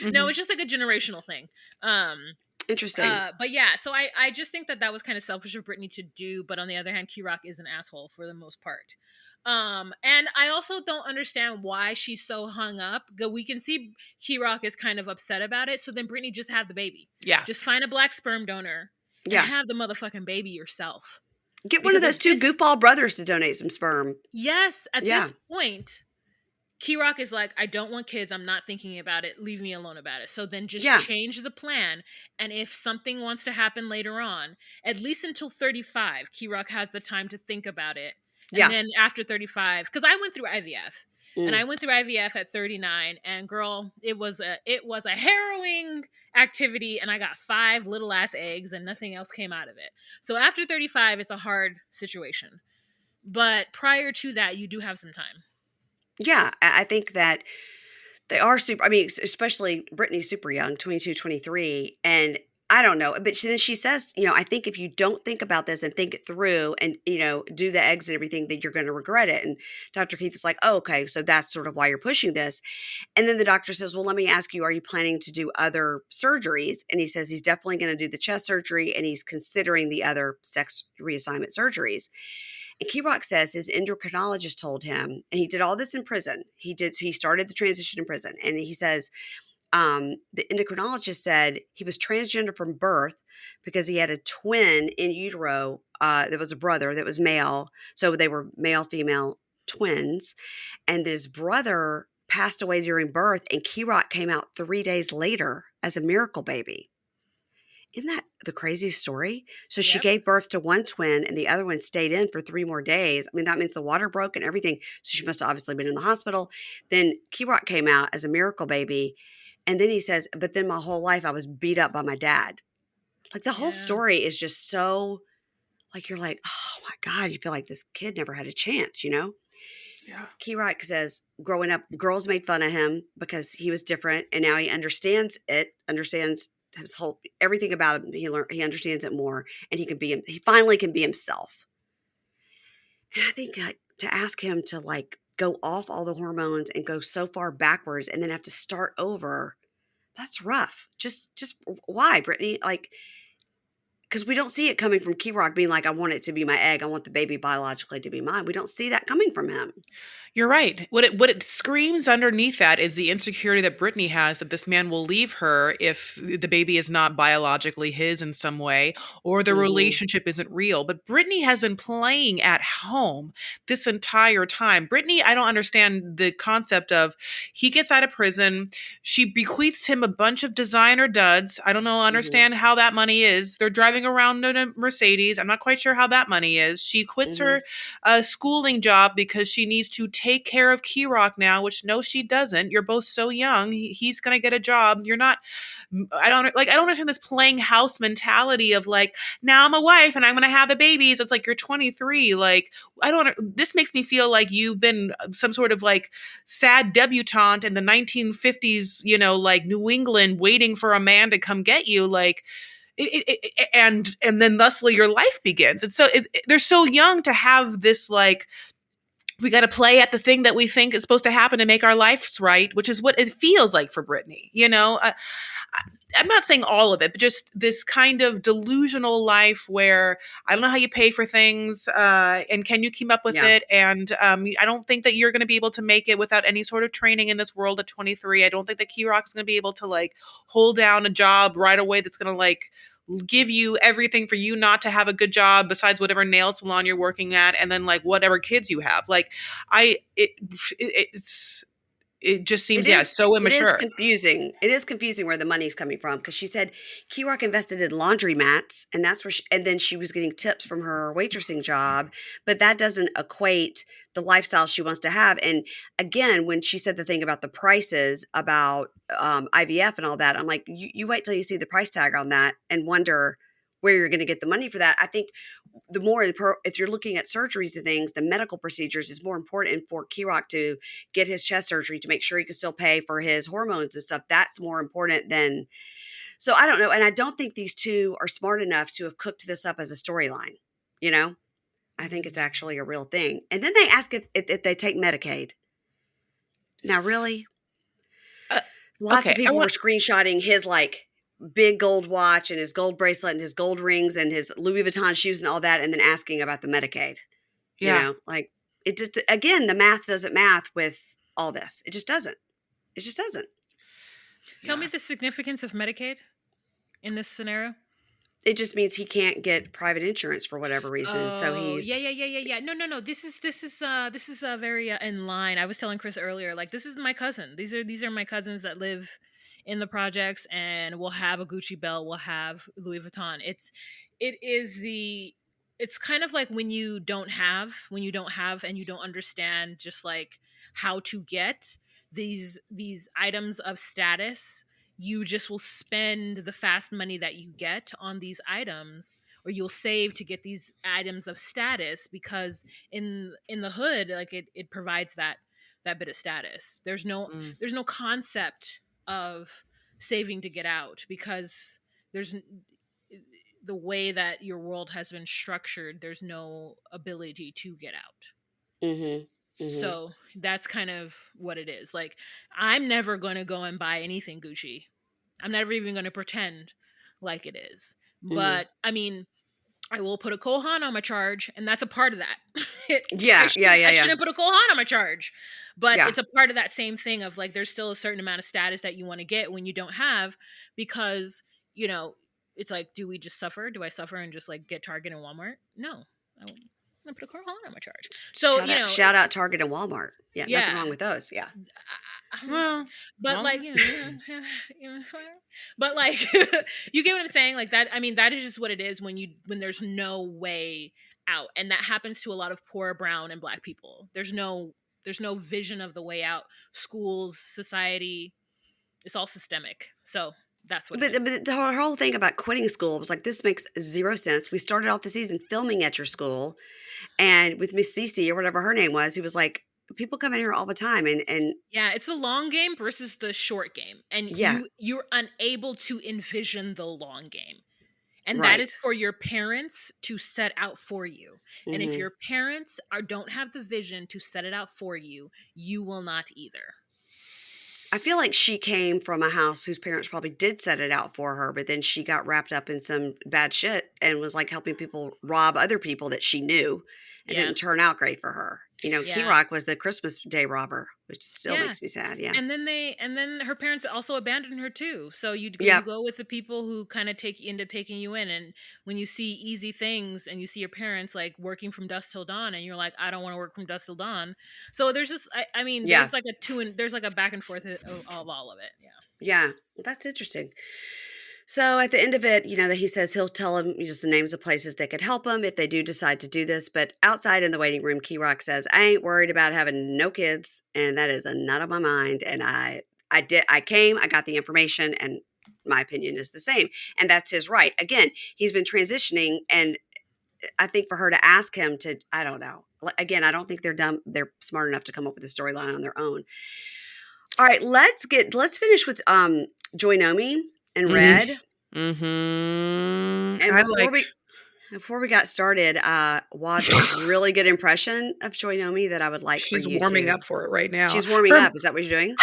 No, it's just like a generational thing. Um, Interesting. but yeah, so I just think that was kind of selfish of Brittany to do. But on the other hand, Kerok is an asshole for the most part. And I also don't understand why she's so hung up. We can see Kerok is kind of upset about it. So then Brittany, just have the baby. Yeah. Just find a Black sperm donor and Yeah. have the motherfucking baby yourself. Get one of Because those two goofball brothers to donate some sperm. yes, at Yeah. this point, Kerok is like, I don't want kids. I'm not thinking about it. Leave me alone about it. So then just Yeah. change the plan. And if something wants to happen later on, at least until 35, Kerok has the time to think about it. And Yeah. then after 35, because I went through IVF. And Mm. I went through IVF at 39, and girl, it was a harrowing activity, and I got 5 little ass eggs, and nothing else came out of it. So after 35, it's a hard situation. But prior to that, you do have some time. Yeah. I think that they are super. I mean, especially Brittany's super young, 22, 23, and I don't know. But then she says, I think if you don't think about this and think it through and, do the eggs and everything, that you're going to regret it. And Dr. Keith is like, oh, okay, so that's sort of why you're pushing this. And then the doctor says, well, let me ask you, are you planning to do other surgeries? And he says he's definitely going to do the chest surgery and he's considering the other sex reassignment surgeries. And Kerok says his endocrinologist told him, and he did all this in prison. He started the transition in prison. And he says, the endocrinologist said he was transgender from birth because he had a twin in utero that was a brother that was male. So they were male, female twins. And his brother passed away during birth, and Kerok came out 3 days later as a miracle baby. Isn't that the craziest story? So she Yep. gave birth to one twin and the other one stayed in for 3 more days. I mean, that means the water broke and everything. So she must have obviously been in the hospital. Then Kerok came out as a miracle baby. And then he says, but then my whole life I was beat up by my dad. Like the whole Yeah. story is just so, like, you're like, oh my God, you feel like this kid never had a chance, Yeah. Kerok says growing up, girls made fun of him because he was different. And now he understands his whole everything about him. He understands it more, and he finally can be himself. And I think to ask him to like go off all the hormones and go so far backwards and then have to start over, that's rough. Just why, Brittany? Like, because we don't see it coming from Kerok being like, I want it to be my egg. I want the baby biologically to be mine. We don't see that coming from him. You're right. What it screams underneath that is the insecurity that Brittany has that this man will leave her if the baby is not biologically his in some way or the Mhm. relationship isn't real. But Brittany has been playing at home this entire time. Brittany, I don't understand the concept of he gets out of prison. She bequeaths him a bunch of designer duds. I don't know, understand how that money is. They're driving around in a Mercedes. I'm not quite sure how that money is. She quits her schooling job because she needs to take care of Kerok now, which no, she doesn't. You're both so young. He's going to get a job. You're not, I don't understand this playing house mentality of like, now I'm a wife and I'm going to have the babies. It's like, you're 23. Like, this makes me feel like you've been some sort of like sad debutante in the 1950s, like New England waiting for a man to come get you. Like, and then thusly your life begins. And so they're so young to have this like, we got to play at the thing that we think is supposed to happen to make our lives right, which is what it feels like for Brittney. I'm not saying all of it, but just this kind of delusional life where I don't know how you pay for things, and can you keep up with Yeah. it? And I don't think that you're going to be able to make it without any sort of training in this world at 23. I don't think that Kerok's going to be able to like hold down a job right away that's going to like give you everything for you not to have a good job besides whatever nail salon you're working at, and then like whatever kids you have. Like it's it just seems, yeah, so It is immature. confusing. It is confusing where the money's coming from because she said Kerok invested in laundry mats, and that's where and then she was getting tips from her waitressing job, but that doesn't equate the lifestyle she wants to have. And again, when she said the thing about the prices about IVF and all that, I'm like, you wait till you see the price tag on that and wonder where you're going to get the money for that. I think the more if you're looking at surgeries and things, the medical procedures is more important for Kerok to get his chest surgery to make sure he can still pay for his hormones and stuff. That's more important than. So I don't know, and I don't think these two are smart enough to have cooked this up as a storyline. You know, I think it's actually a real thing. And then they ask if they take Medicaid. Now, really, Uh, lots of okay, I people were want screenshotting his like big gold watch and his gold bracelet and his gold rings and his Louis Vuitton shoes and all that, and then asking about the Medicaid. yeah. Like it just, again, the math doesn't math with all this. It just doesn't. It just doesn't. Tell me Yeah. the significance of Medicaid in this scenario. It just means he can't get private insurance for whatever reason. So Oh, yeah, he's, yeah, yeah, yeah, yeah. No, no, no. This is very in line. I was telling Chris earlier, like this is my cousin. These are my cousins that live in the projects and will have a Gucci belt, will have Louis Vuitton. It is the it's kind of like when you don't have and you don't understand just like how to get these items of status, you just will spend the fast money that you get on these items, or you'll save to get these items of status because in the hood, like it provides that bit of status. Mm. There's no concept of saving to get out because there's the way that your world has been structured, there's no ability to get out. mm-hmm, mm-hmm, So that's kind of what it is. Like, I'm never going to go and buy anything Gucci. I'm never even going to pretend like it is. mm-hmm. But I mean, I will put a Kohan on my charge, and that's a part of that. Yeah, yeah, yeah, I yeah, shouldn't put a Kohan on my charge, but yeah. it's a part of that same thing of like there's still a certain amount of status that you want to get when you don't have, because you know it's like, do we just suffer? Do I suffer and just like get Target and Walmart? No, I'm gonna put a Kohan on my charge. So Shout out Target and Walmart. Yeah, nothing yeah, wrong with those. Yeah. Well, but well, like you know, but like you get what I'm saying, like that. I mean, that is just what it is when there's no way out, and that happens to a lot of poor brown and black people. There's no vision of the way out. Schools, society, it's all systemic. So that's what it is. But the whole thing about quitting school was like, this makes zero sense. We started off the season filming at your school, and with Miss Cece or whatever her name was, he was like, people come in here all the time, and Yeah, it's the long game versus the short game, and yeah, you're unable to envision the long game. And that right. is for your parents to set out for you. And if Hmm. your parents don't have the vision to set it out for you, you will not either. I feel like she came from a house whose parents probably did set it out for her, but then she got wrapped up in some bad shit and was like helping people rob other people that she knew. It Yeah. didn't turn out great for her. Yeah. Kerok was the Christmas Day robber, which still Yeah. makes me sad. Yeah. And then her parents also abandoned her too. So you Yep. go with the people who kind of end up taking you in, and when you see easy things and you see your parents like working from dusk till dawn, and you're like, I don't want to work from dusk till dawn. So there's just I mean Yeah. there's like a back and forth of all of it. Yeah. Yeah. Well, that's interesting. So at the end of it, that he says he'll tell him just the names of places that could help him if they do decide to do this. But outside in the waiting room, Key Rock says, "I ain't worried about having no kids, and that is a nut on my mind. And I came, I got the information, and my opinion is the same, and that's his right. Again, he's been transitioning, and I think for her to ask him to, I don't know. Again, I don't think they're dumb. They're smart enough to come up with a storyline on their own. All right, let's finish with Joynomi and Redd. Mm-hmm. And before we got started, Wad did a really good impression of Joynomi that I would like for She's you warming to. up for it right now. She's warming up. Is that what you're doing?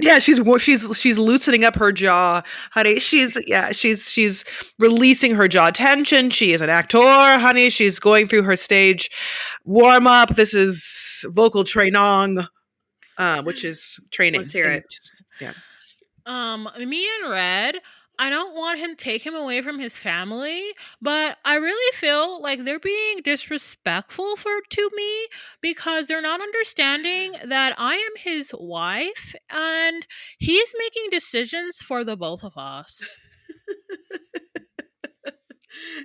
Yeah, she's loosening up her jaw, honey. She's releasing her jaw tension. She is an actor, honey. She's going through her stage warm up. This is vocal training, which is training. Let's hear it. Yeah. Me and Redd, I don't want him to take him away from his family, but I really feel like they're being disrespectful to me because they're not understanding that I am his wife and he's making decisions for the both of us.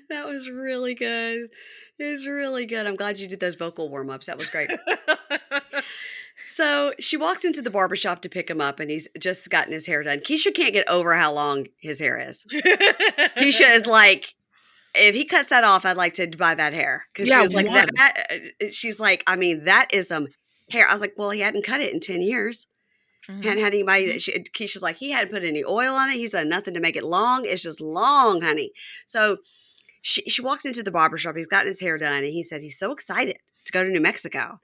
That was really good. It was really good. I'm glad you did those vocal warm-ups. That was great. So she walks into the barbershop to pick him up, and he's just gotten his hair done. Keisha can't get over how long his hair is. Keisha is like, if he cuts that off, I'd like to buy that hair. Because she was like, she's like, I mean, that is some hair. I was like, well, he hadn't cut it in 10 years. Hadn't had anybody. Keisha's like, he hadn't put any oil on it. He's done nothing to make it long. It's just long, honey. So she walks into the barbershop. He's gotten his hair done, and he said he's so excited to go to New Mexico.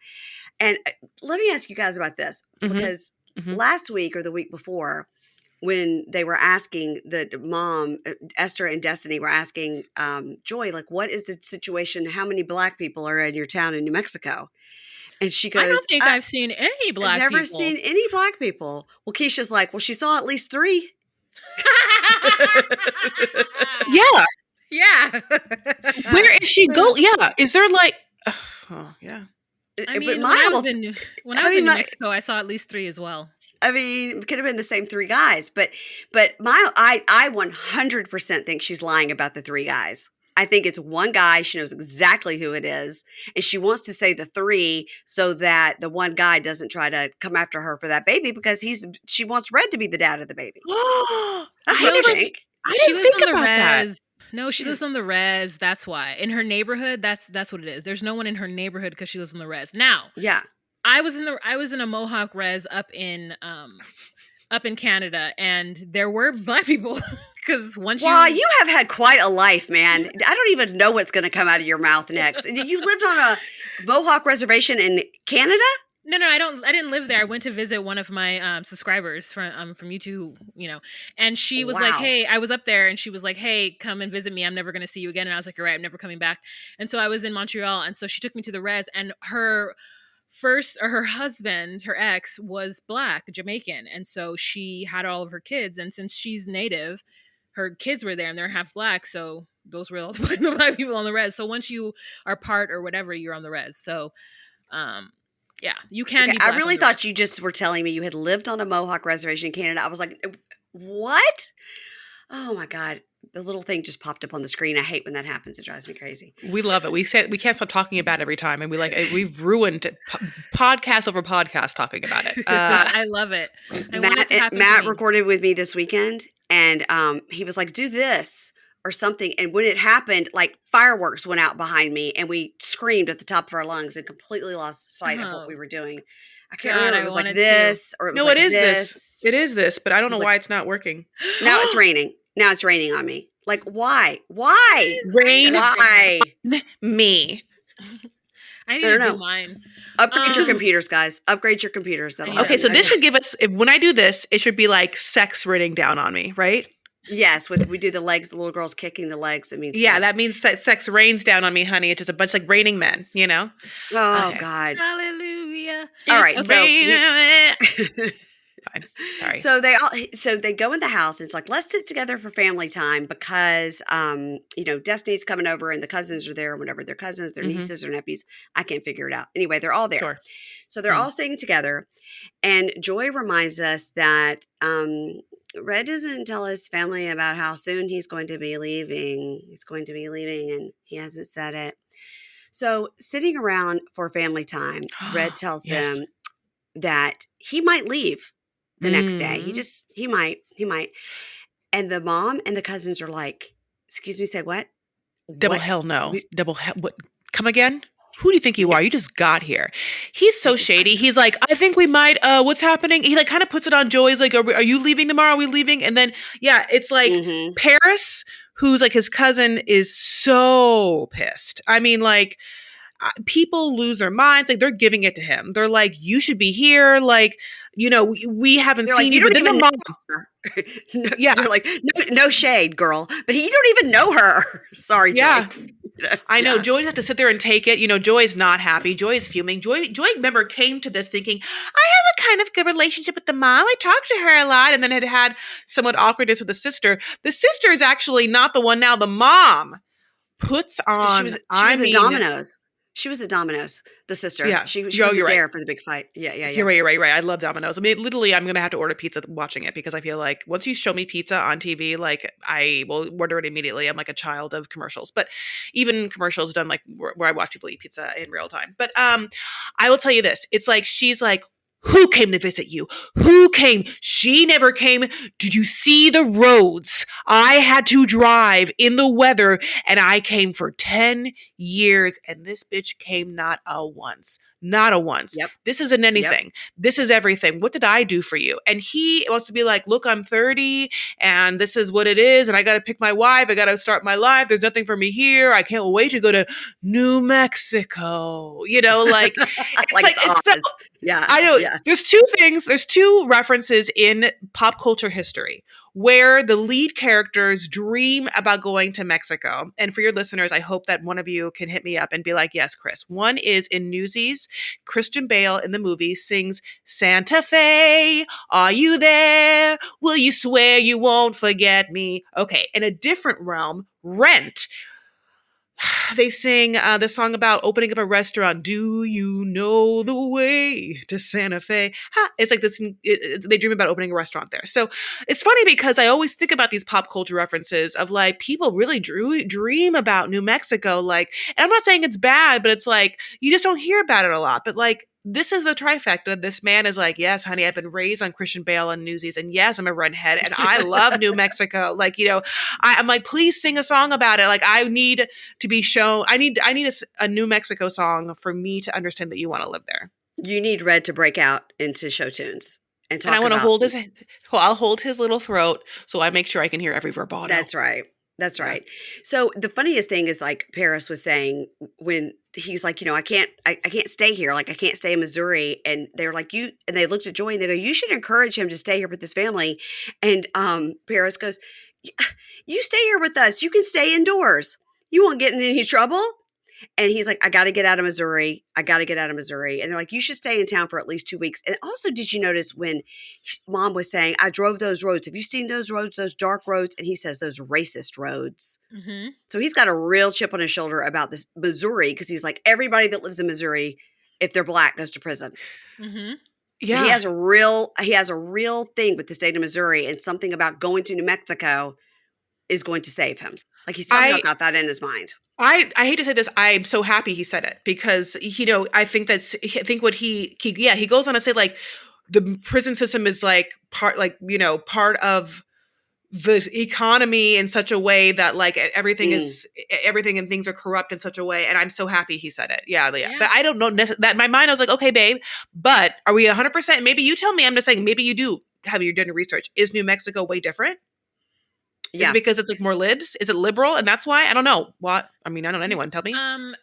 And let me ask you guys about this, because last week or the week before, when they were asking the mom, Esther and Destiny were asking Joy, like, what is the situation? How many Black people are in your town in New Mexico? And she goes, I don't think I've seen any Black people. I've never seen any Black people. Well, Keisha's like, well, she saw at least 3. Yeah. Yeah. Where is she go? Yeah. Is there like, oh, yeah. I mean, when I was in New Mexico, I saw at least 3 as well. I mean, it could have been the same 3 guys, but I 100% think she's lying about the 3 guys. I think it's one guy. She knows exactly who it is, and she wants to say the 3 so that the one guy doesn't try to come after her for that baby because she wants Redd to be the dad of the baby. That's what I think. She lives on the res. No, she lives on the res. That's why. In her neighborhood, that's what it is. There's no one in her neighborhood because she lives on the res. Now, yeah, I was in a Mohawk res up in Canada, and there were Black people. Because you have had quite a life, man. I don't even know what's going to come out of your mouth next. You lived on a Mohawk reservation in Canada? No, I didn't live there. I went to visit one of my subscribers from YouTube, and she was like, "Hey," I was up there, and she was like, "Hey, come and visit me. I'm never going to see you again." And I was like, "You're right. I'm never coming back." And so I was in Montreal, and so she took me to the res, and her husband, her ex, was Black, Jamaican, and so she had all of her kids, and since she's Native, her kids were there, and they're half Black, so those were all the Black people on the res. So once you are part or whatever, you're on the res. So, yeah, you can. Okay, I really thought you just were telling me you had lived on a Mohawk reservation in Canada. I was like, what? Oh my God. The little thing just popped up on the screen. I hate when that happens. It drives me crazy. We love it. We can't stop talking about it every time. And we've ruined podcast over podcast talking about it. I love it. Matt recorded with me this weekend, and he was like, do this or something. And when it happened, like fireworks went out behind me, and we screamed at the top of our lungs and completely lost sight of what we were doing. I can't remember. It was like this, or it was this. It is this, but I don't know why it's not working. Now it's raining. Now it's raining on me. Like, why? Why? Rain? Why? Me. I need to do mine. Upgrade your computers, guys. Upgrade your computers. Okay, so this should give us, when I do this, it should be like sex raining down on me, right? Yes, we do the legs, the little girls kicking the legs. It means sex. That means sex rains down on me, honey. It's just a bunch like raining men, Oh, okay. God. Hallelujah. All right, Fine. Sorry. So they go in the house, and it's like, let's sit together for family time because Destiny's coming over and the cousins are there, or whatever, their cousins, their nieces or nephews. I can't figure it out. Anyway, they're all there. Sure. So they're all sitting together, and Joy reminds us that Red doesn't tell his family about how soon he's going to be leaving. He's going to be leaving, and he hasn't said it. So, sitting around for family time, Red tells Yes. them that he might leave the next day. Mm. He might. And the mom and the cousins are like, "Excuse me, say what? Double What? hell no. We, Double hell. What? Come again? Who do you think you yeah, are? You just got here. He's I so just got shady. here." He's like, I think we might. What's happening? He like kind of puts it on Joy. He's like, are you leaving tomorrow? Are we leaving? And then yeah, it's like Mm-hmm. Paris, who's like his cousin, is so pissed. I mean, like people lose their minds. Like they're giving it to him. They're like, you should be here. Like, we haven't They're like, seen "You you. But don't then the even mom, know her." No, yeah, they're like, "No shade, girl, but you don't even know her." Sorry, Joy. yeah. I know Yeah. Joy has to sit there and take it. Joy is not happy. Joy is fuming. Joy, remember, came to this thinking, I have a kind of good relationship with the mom. I talked to her a lot, and then had somewhat awkwardness with the sister. The sister is actually not the one now. The mom puts She on, was she I was at mean, Domino's. She was at Domino's, the sister. yeah, She Joe, you're wasn't right. there for the big fight. Yeah, yeah, You're yeah. right, you're right. I love Domino's. I mean, literally, I'm gonna have to order pizza watching it because I feel like once you show me pizza on TV, like I will order it immediately. I'm like a child of commercials, but even commercials done like where I watch people eat pizza in real time. But I will tell you this: it's like she's like, who came to visit you? Who came? She never came. Did you see the roads? I had to drive in the weather, and I came for 10 years, and this bitch came not a once. Not a once. Yep, This isn't yep. anything. This is everything. What did I do for you? And he wants to be like, look, I'm 30 and this is what it is. And I got to pick my wife. I got to start my life. There's nothing for me here. I can't wait to go to New Mexico. Like it's Like like, it's it's so, Oz. Yeah, I know yeah. there's two things, there's two references in pop culture history where the lead characters dream about going to Mexico. And for your listeners, I hope that one of you can hit me up and be like, yes, Chris. One is in Newsies. Christian Bale in the movie sings Santa Fe, are you there? Will you swear you won't forget me? Okay, in a different realm, Rent, they sing the song about opening up a restaurant. Do you know the way to Santa Fe? It's like this. They dream about opening a restaurant there. So it's funny because I always think about these pop culture references of like people really dream about New Mexico. Like, and I'm not saying it's bad, but it's like you just don't hear about it a lot. But like this is the trifecta. This man is like, yes, honey, I've been raised on Christian Bale and Newsies, and yes, I'm a redhead, and I love New Mexico. Like, I'm like, please sing a song about it. Like, I need to be shown. I need a New Mexico song for me to understand that you want to live there. You need Red to break out into show tunes and And I talk want to about. hold his. I'll hold his little throat so I make sure I can hear every vibrato. That's right. That's Yeah. right. So the funniest thing is like Paris was saying when he's like, I can't stay here. Like I can't stay in Missouri. And they're like, and they looked at Joy and they go, you should encourage him to stay here with his family. And Paris goes, you stay here with us. You can stay indoors. You won't get in any trouble. And he's like, I got to get out of Missouri. I got to get out of Missouri. And they're like, you should stay in town for at least 2 weeks. And also, did you notice when mom was saying, I drove those roads. Have you seen those roads, those dark roads? And he says, those racist roads. Mm-hmm. So he's got a real chip on his shoulder about this Missouri because he's like, everybody that lives in Missouri, if they're black, goes to prison. Mm-hmm. He Yeah. has a real thing with the state of Missouri, and something about going to New Mexico is going to save him. Like he somehow I got that in his mind. I hate to say this. I'm so happy he said it because I think what he goes on to say like the prison system is like part of the economy in such a way that like everything and things are corrupt in such a way. And I'm so happy he said it. Yeah. Yeah. But I don't know that in my mind. I was like, okay, babe, but are we 100%? Maybe you tell me. I'm just saying, maybe you do have you done your research. Is New Mexico way different? Is Yeah. it because it's like more libs? Is it liberal? And that's why? I don't know. What? I mean, I don't know. Anyone tell me.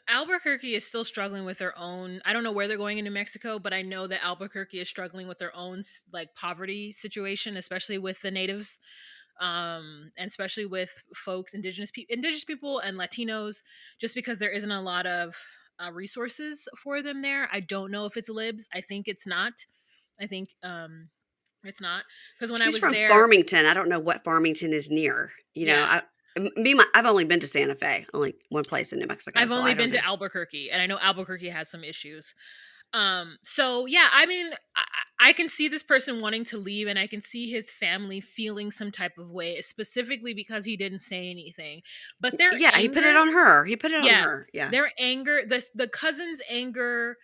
Albuquerque is still struggling with their own. I don't know where they're going in New Mexico, but I know that Albuquerque is struggling with their own like poverty situation, especially with the natives, and especially with folks, indigenous people, and Latinos, just because there isn't a lot of resources for them there. I don't know if it's libs. I think it's not. I think it's not because when I She's was from there, Farmington. I don't know what Farmington is near. yeah. I've only been to Santa Fe, only one place in New Mexico, I've so only I don't been know. to Albuquerque, and I know Albuquerque has some issues. So yeah, I mean, I can see this person wanting to leave, and I can see his family feeling some type of way, specifically because he didn't say anything. But their Yeah, he put it anger, on her. He put it on yeah, her. Yeah. their anger, the cousin's anger,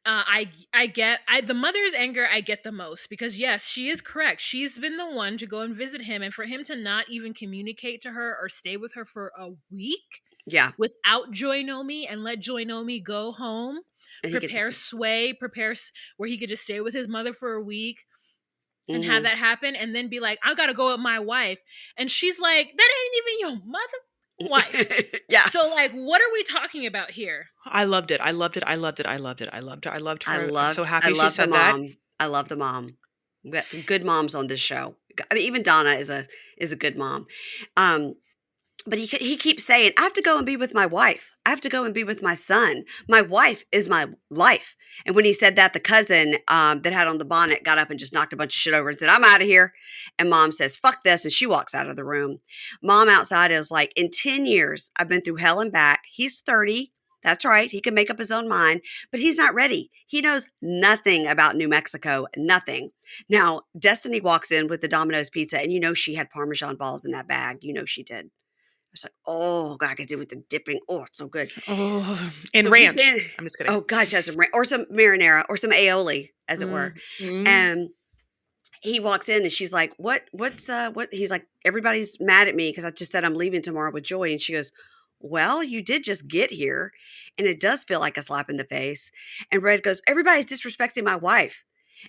I get, the mother's anger I get the most, because yes, she is correct. She's been the one to go and visit him, and for him to not even communicate to her or stay with her for a week Yeah. without Joynomi, and let Joynomi go home, And he could prepare Sway, where he could just stay with his mother for a week and have mhm. that happen, and then be like, I gotta go with my wife. And she's like, that ain't even your mother wife. Yeah. So like, what are we talking about here? I loved it. I loved it. I loved it. I loved it. I loved her. I loved her. I'm so I happy she love the said that. mom. I love the mom. We got some good moms on this show. I mean, even Donna is a good mom. Um, but he keeps saying, "I have to go and be with my wife. I have to go and be with my son. My wife is my life." And when he said that, the cousin that had on the bonnet got up and just knocked a bunch of shit over and said, "I'm out of here." And mom says, "Fuck this," and she walks out of the room. Mom outside is like, "In 10 years, I've been through hell and back. He's 30. That's right. He can make up his own mind, but he's not ready. He knows nothing about New Mexico. Nothing." Now, Destiny walks in with the Domino's pizza, and she had Parmesan balls in that bag. She did. It's like, oh God, I could do with the dipping. Oh, it's so good. Oh, and So he's ranch. saying, I'm just kidding. oh God, she has some or some marinara or some aioli, as it were. Mm. And he walks in and she's like, what? He's like, everybody's mad at me because I just said I'm leaving tomorrow with Joy. And she goes, well, you did just get here. And it does feel like a slap in the face. And Red goes, everybody's disrespecting my wife.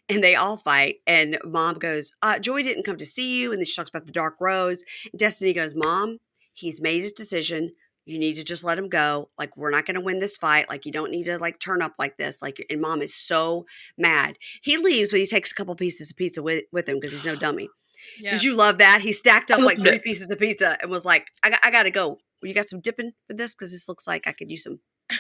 And they all fight. And mom goes, Joy didn't come to see you. And then she talks about the dark roads. Destiny goes, Mom, he's made his decision. You need to just let him go. Like, we're not going to win this fight. Like, you don't need to like turn up like this. Like, and mom is so mad. He leaves, but he takes a couple pieces of pizza with him because he's no dummy. Yeah. Did you love that? He stacked up I like loved 3 it. pieces of pizza and was like, I got to go. You got some dipping for this? Because this looks like I could use some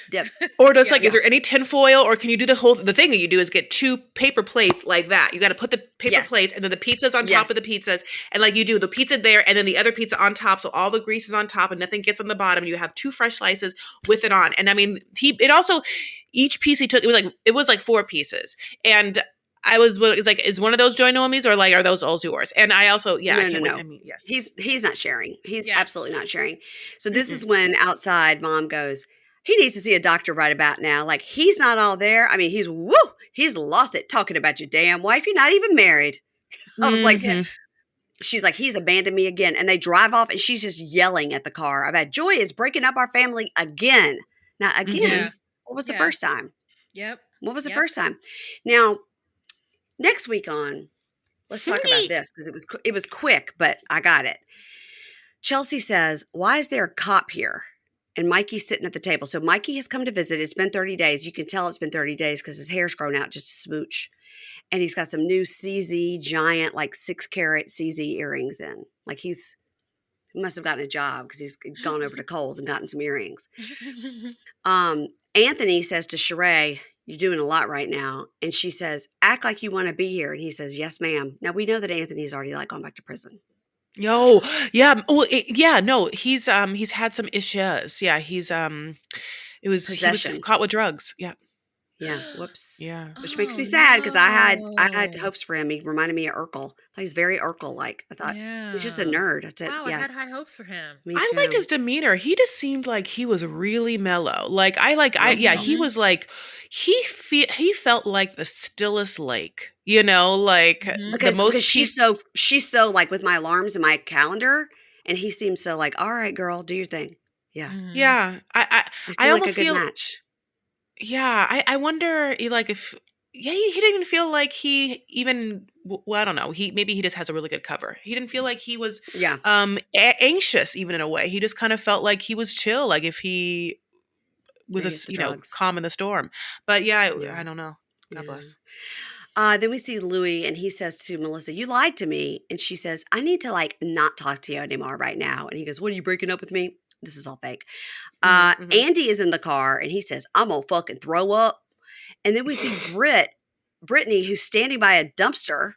dip. Or just Yeah. like, is there any tinfoil, or can you do the thing that you do is get 2 paper plates like that. You got to put the paper Yes. plates and then the pizza's on top Yes. of the pizzas. And like you do the pizza there and then the other pizza on top. So all the grease is on top and nothing gets on the bottom. And you have 2 fresh slices with it on. And I mean, each piece he took, it was like 4 pieces. And it's like, is one of those Joynomi's, or like, are those all yours? And I also, I can't wait. No. I mean, yes. He's not sharing. He's Yeah. absolutely not sharing. So this is when outside mom goes, he needs to see a doctor right about now. Like, he's not all there. I mean, he's lost it talking about your damn wife. You're not even married. I was like, Mhm. she's like, he's abandoned me again. And they drive off and she's just yelling at the car about Joy is breaking up our family again. Now, again, Yeah. what was the Yeah. first time? Yep. What was the Yep. first time? Now, next week on, let's talk about this because it was quick, but I got it. Chelsea says, why is there a cop here? And Mikey's sitting at the table. So Mikey has come to visit. It's been 30 days. You can tell it's been 30 days because his hair's grown out just a smooch. And he's got some new CZ giant, like 6-carat CZ earrings in. Like he must have gotten a job because he's gone over to Kohl's and gotten some earrings. Anthony says to Sheree, you're doing a lot right now. And she says, act like you want to be here. And he says, yes, ma'am. Now we know that Anthony's already like gone back to prison. Yo, yeah. Well, no, he's had some issues. Yeah, he was Possession. caught with drugs. Yeah. Yeah. Whoops. Yeah. Which makes me Oh, sad because I had no. hopes for him. He reminded me of Urkel. He's very Urkel like. I thought he's just a Yeah. nerd. I said, Wow, I yeah, had high hopes for him. me I like too. his demeanor. He just seemed like he was really mellow. Like he was like he felt like the stillest lake, like Mhm. the Because most she's so like with my alarms and my calendar, and he seems so like, all right, girl, do your thing. Yeah, Mhm. Yeah. they I seem like a almost good feel match. Yeah, I wonder like if he didn't even feel like he even well, I don't know. Maybe he just has a really good cover. He didn't feel like he was Yeah, anxious even in a way. He just kind of felt like he was chill, like if he was maybe it's the drugs. calm in the storm. But yeah, Yeah, I don't know. God yeah. bless. Then we see Louie, and he says to Melissa, "You lied to me," and she says, "I need to like not talk to you anymore right now." And he goes, "What, are you breaking up with me?" This is all fake. Hmm. Andy is in the car, and he says, "I'm gonna fucking throw up." And then we see Brittney, who's standing by a dumpster.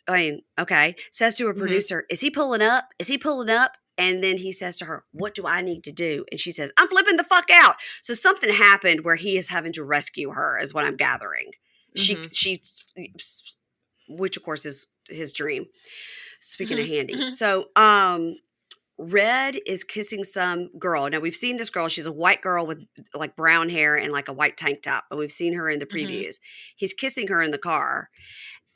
I mean, okay, says to a Hmm. producer, "Is he pulling up? Is he pulling up?" And then he says to her, what do I need to do? And she says, I'm flipping the fuck out. So something happened where he is having to rescue her, is what I'm gathering. Mhm. Which of course is his dream. Speaking of Mhm. handy. Mhm. So, Redd is kissing some girl. Now we've seen this girl. She's a white girl with like brown hair and like a white tank top. And we've seen her in the Mhm. previews. He's kissing her in the car.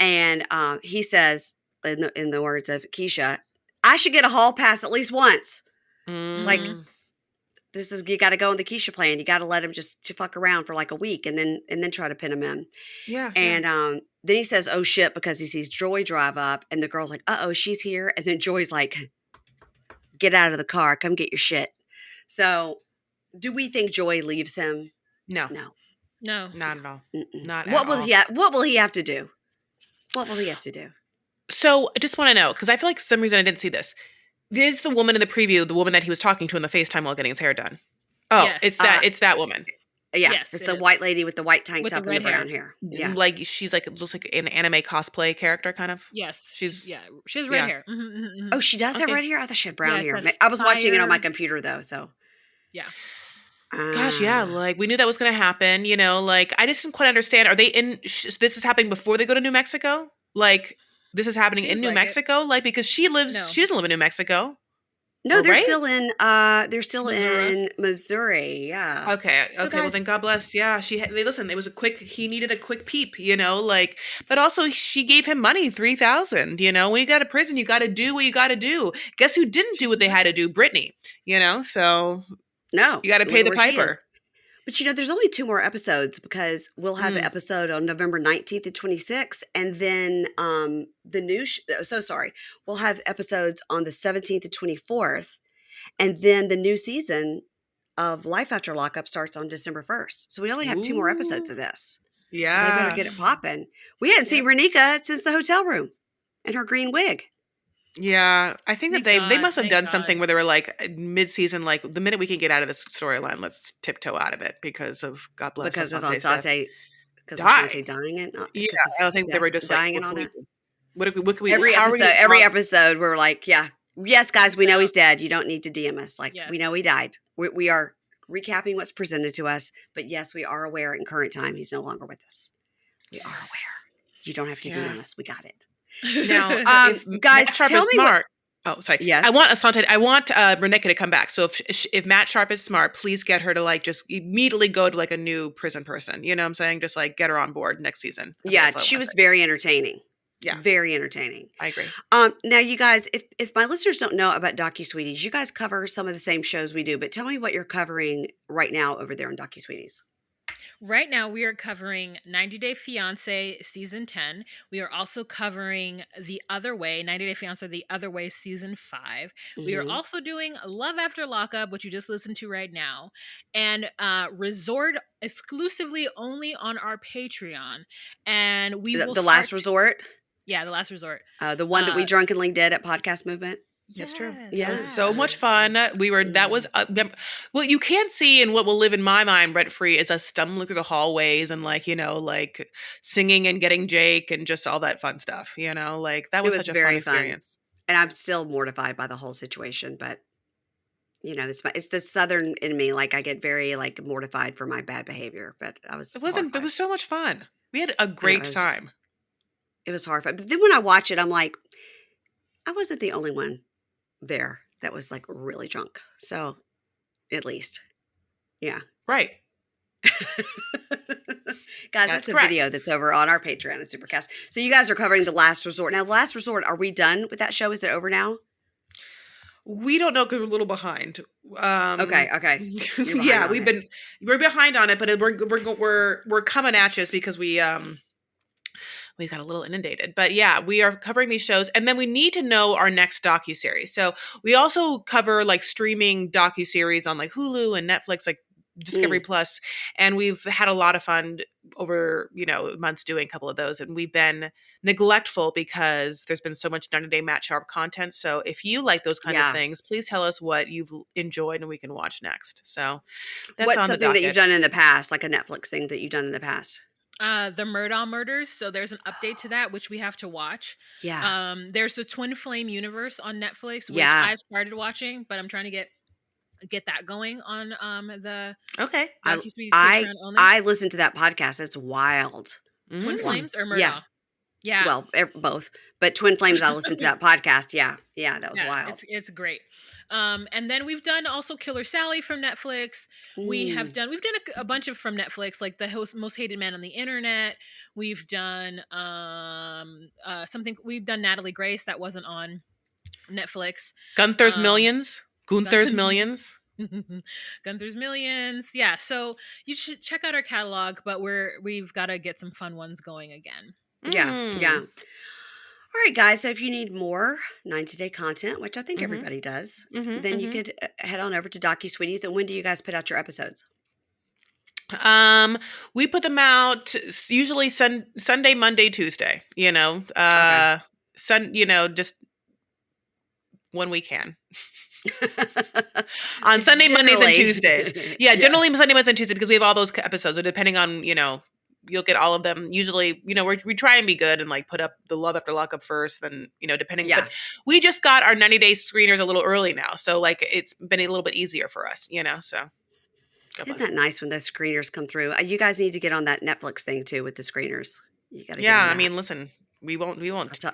And he says, in the words of Keisha, I should get a hall pass at least once. Like, Mhm. Mm. this is, you got to go on the Keisha plan. You got to let him just to fuck around for like a week and then try to pin him in. Yeah, yeah. And then he says, oh shit, because he sees Joy drive up and the girl's like, uh-oh, she's here. And then Joy's like, get out of the car, come get your shit. So do we think Joy leaves him? No, No. No. not at all. Mm-mm. Not at all. What will he have to do? What will he have to do? So I just want to know, because I feel like for some reason I didn't see this. Is the woman in the preview the woman that he was talking to in the FaceTime while getting his hair done? Oh, Yes. it's that woman. Yeah, Yes, it's it the is. white lady with the white tank With the top and the red hair. brown hair. Yeah. Like she's like looks like an anime cosplay character kind of. Yes. She's yeah. She has red yeah. hair. Mhm. Oh, she does have Okay. red hair? I thought she had brown Yes, hair. that's I was watching it on my fire. computer though, so. Yeah. Gosh, yeah, like we knew that was going to happen, like I just didn't quite understand. Are they in this is happening before they go to New Mexico? Like this is happening in Seems New like it. Mexico? Like because she No. doesn't live in New Mexico. No, Or they're right? still in Missouri. Missouri. Yeah. Okay. So Okay. Well, guys, then God bless. Yeah. Listen, he needed a quick peep, like, but also she gave him money, 3,000, when you got to prison, you got to do what you got to do. Guess who didn't do what they had to do? Brittney, so no, you got to look pay at the where she is. piper. But there's only 2 more episodes because we'll have an Mm. episode on November 19th and 26th. And then we'll have episodes on the 17th and 24th. And then the new season of Life After Lockup starts on December 1st. So we only have 2 more episodes Ooh. of this. So they better Yeah. get it popping. We hadn't seen Yep. Renika since the hotel room and her green wig. Yeah, I think that Thank they God. must have Thank done God. something where they were like mid-season, like the minute we can get out of this storyline, let's tiptoe out of it because of God bless Because of Asante's death. Asante dying and Yeah, because of I his think they death, were just like, dying and all that. what can we, how are we Every episode, we're like, yeah, yes, guys, we know So- he's dead. You don't need to DM us. Like, we know Yes. he died. We are recapping what's presented to us, but yes, we are aware in current time he's no longer with us. We are aware. You don't have to Yeah. DM us. We got it. Now, Guys, Matt Sharp tell is me what- smart. Oh, sorry. Yes. I want Renika to come back. So if Matt Sharp is smart, please get her to like just immediately go to like a new prison person. You know what I'm saying? Just like get her on board next season. I think Yeah, that's all I she wanna was say. very entertaining. Yeah. Very entertaining. I agree. Now you guys, if my listeners don't know about DocuSweeties, you guys cover some of the same shows we do, but tell me what you're covering right now over there on DocuSweeties. Right now, we are covering 90 Day Fiancé Season 10. We are also covering The Other Way, 90 Day Fiancé The Other Way Season 5. We are Mhm. also doing Love After Lockup, which you just listened to right now, and Resort exclusively only on our Patreon. And we will The Last Resort, Yeah, The Last Resort. the one that we drunkenly did at Podcast Movement. That's true. Yeah. That was so much yes. fun. That was, what you can't see and what will live in my mind rent free is us stumbling through the hallways and like singing and getting Jake and just all that fun stuff, like that was It was such a very fun fun. experience. And I'm still mortified by the whole situation, but it's the Southern in me. Like I get very like mortified for my bad behavior, but I was It horrified. was so much fun. We had a great time. It was horrified. But then when I watch it, I'm like, I wasn't the only one there that was like really drunk. So at least, yeah. Right. Guys, That's that's a correct. video that's over on our Patreon at Supercast. So you guys are covering The Last Resort. Now, The Last Resort, are we done with that show? Is it over now? We don't know because we're a little behind. Okay. You're behind on it. We're behind on it, but we're coming at you because we got a little inundated. But yeah, we are covering these shows, and then we need to know our next docuseries. So we also cover like streaming docuseries on like Hulu and Netflix, like Discovery Plus, and we've had a lot of fun over months doing a couple of those, and we've been neglectful because there's been so much 90 Day Matt Sharp content. So if you like those kinds of things, please tell us what you've enjoyed and we can watch next. So that's What's on the something that docket. you've done in the past, like a Netflix thing that you've done in the past? The Murdaugh murders. So there's an update to that, which we have to watch. Yeah. There's the Twin Flame universe on Netflix, which Yeah. I've started watching, but I'm trying to get that going on the Okay. DocuSweeties I Patreon only. I listened to that podcast. It's wild. Twin Mm. Flames or Yeah. Murdaugh? Yeah. Well, both. But Twin Flames, I listened to that podcast. Yeah. Yeah, that was wild. It's great. And then we've done also Killer Sally from Netflix. We've done a bunch of from Netflix, like the most hated man on the internet. We've done something. We've done Natalie Grace that wasn't on Netflix. Gunther's Millions. Gunther's Millions. Gunther's Millions. Yeah. So you should check out our catalog, but we've got to get some fun ones going again. Yeah. Yeah. All right, guys. So if you need more 90-day content, which I think everybody does, then you could head on over to DocuSweeties. And when do you guys put out your episodes? We put them out usually Sunday, Monday, Tuesday. Just when we can. On Sunday, Mondays, and Tuesdays. Yeah, generally Sunday, Mondays, and Tuesdays because we have all those episodes. So depending on, you'll get all of them. Usually, we try and be good and like put up the Love After Lockup first. Then, depending. Yeah. But we just got our 90-day screeners a little early now. So like it's been a little bit easier for us, so. Isn't that nice when those screeners come through? You guys need to get on that Netflix thing too with the screeners. You got to. Yeah, I mean, listen, we won't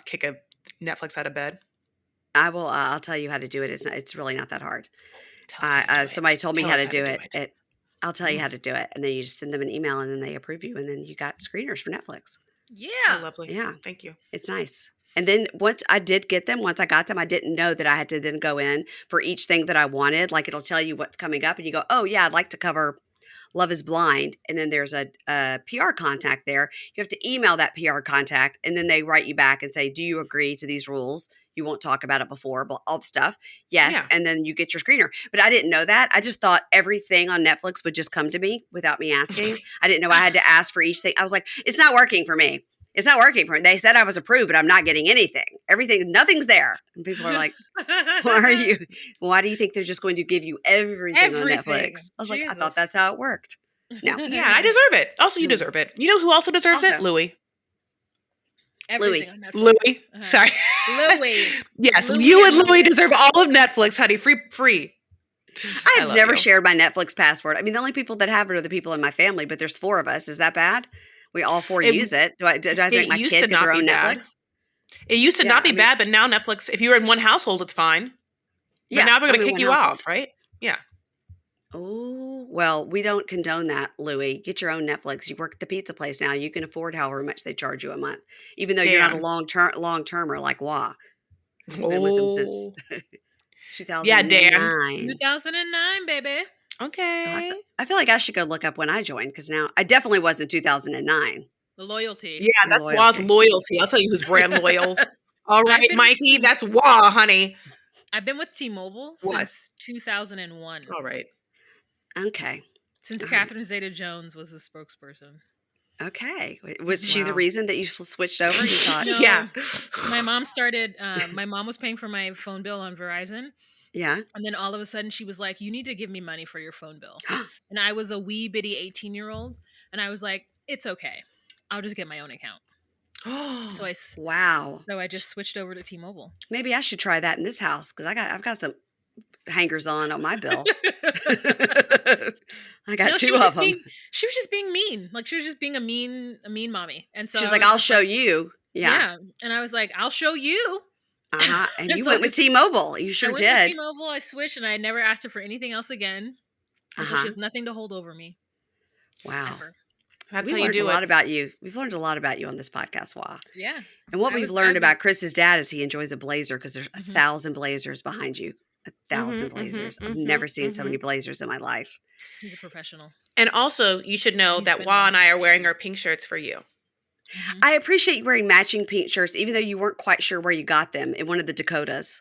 kick a Netflix out of bed. I will. I'll tell you how to do it. It's really not that hard. Somebody told me how to do it. I'll tell you how to do it, and then you just send them an email, and then they approve you, and then you got screeners for Netflix. Yeah, oh, lovely. Yeah, thank you. It's nice. And then once I got them, I didn't know that I had to then go in for each thing that I wanted. Like it'll tell you what's coming up, and you go, "Oh yeah, I'd like to cover Love is Blind," and then there's a PR contact there. You have to email that PR contact, and then they write you back and say, "Do you agree to these rules? You won't talk about it before, all the stuff." Yes, Yeah. And then you get your screener. But I didn't know that. I just thought everything on Netflix would just come to me without me asking. I didn't know I had to ask for each thing. I was like, it's not working for me. It's not working for me. They said I was approved, but I'm not getting anything. Nothing's there. And people are like, why do you think they're just going to give you everything on Netflix? I was like, I thought that's how it worked. No. Yeah, I deserve it. Also, you deserve it. You know who also deserves it? Louie. Louie. Sorry. Louie. Yes, Louie you and and Louie deserve all of Netflix, honey. Free. I've never shared my Netflix password. I mean, the only people that have it are the people in my family, but there's 4 of us. Is that bad? We all 4 use it. Do I have to make my kid get their own Netflix? It used to not be bad, but now Netflix, if you're in one household, it's fine. But now they're going to kick you off, right? Yeah. Oh, well, we don't condone that, Louie. Get your own Netflix. You work at the pizza place now. You can afford however much they charge you a month, even though you're not a long-termer like Wah. He's been with them since 2009. Yeah, Dan. 2009, baby. Okay. I feel like I should go look up when I joined because now I definitely was in 2009. The loyalty. Yeah, that's Wah's loyalty. I'll tell you who's brand loyal. All right, Mikey, that's Wah, honey. I've been with T-Mobile since 2001. All right. Okay. Since Catherine Zeta-Jones was the spokesperson. Okay. Was she the reason that you switched over? You thought? No, yeah. My mom was paying for my phone bill on Verizon. Yeah. And then all of a sudden she was like, you need to give me money for your phone bill. And I was a wee bitty 18-year-old. And I was like, it's okay. I'll just get my own account. So I just switched over to T-Mobile. Maybe I should try that in this house because I've got some hangers on my bill. I got 2 of them. She was just being mean. Like she was just being a mean mommy. And so she's like, I'll show you. Yeah. And I was like, I'll show you. Uh-huh. And you went with T-Mobile. You sure did. I went with T-Mobile. I switched and I never asked her for anything else again. And so she has nothing to hold over me. Wow. Ever. That's how you do it. About you. We've learned a lot about you on this podcast, Wah. Yeah. And what we've learned about Chris's dad is he enjoys a blazer because there's 1,000 blazers behind you. 1,000 blazers. I've never seen so many blazers in my life. He's a professional. And also, you should know that Wah and I are wearing our pink shirts for you. I appreciate you wearing matching pink shirts, even though you weren't quite sure where you got them in one of the Dakotas.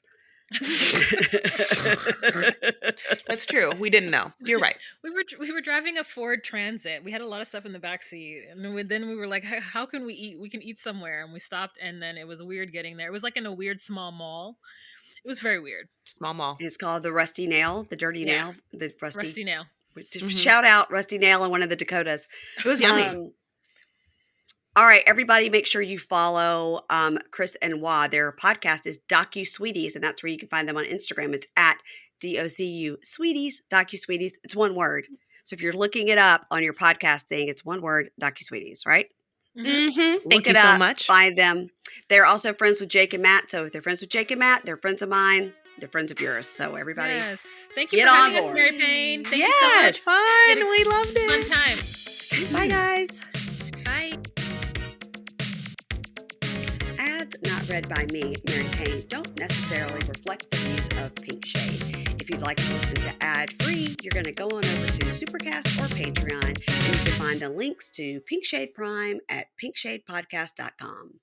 That's true. We didn't know. You're right. We were driving a Ford Transit. We had a lot of stuff in the back seat, and then we were like, "How can we eat? We can eat somewhere." And we stopped, and then it was weird getting there. It was like in a weird small mall. It was very weird. Small mall. It's called the Rusty Nail, the Dirty Nail, the Rusty Nail. Shout out Rusty Nail in one of the Dakotas. It was yummy. All right, everybody, make sure you follow Chris and Wah. Their podcast is DocuSweeties, and that's where you can find them on Instagram. It's at DOCU Sweeties, DocuSweeties. It's one word. So if you're looking it up on your podcast thing, it's one word, DocuSweeties, right? Mm-hmm. Look Thank you it so up, much. find them. They're also friends with Jake and Matt. So if they're friends with Jake and Matt, they're friends of mine. They're friends of yours. So everybody, Yes. Thank you get for on having us, board. Mary Payne. Thank you So so much much. Yes. fun. We had a We loved it. fun time. Bye, guys. Bye. Ads not read by me, Mary Payne, don't necessarily reflect the views of Pink Shade. If you'd like to listen to ad-free, you're going to go on over to Supercast or Patreon, and you can find the links to Pink Shade Prime at pinkshadepodcast.com.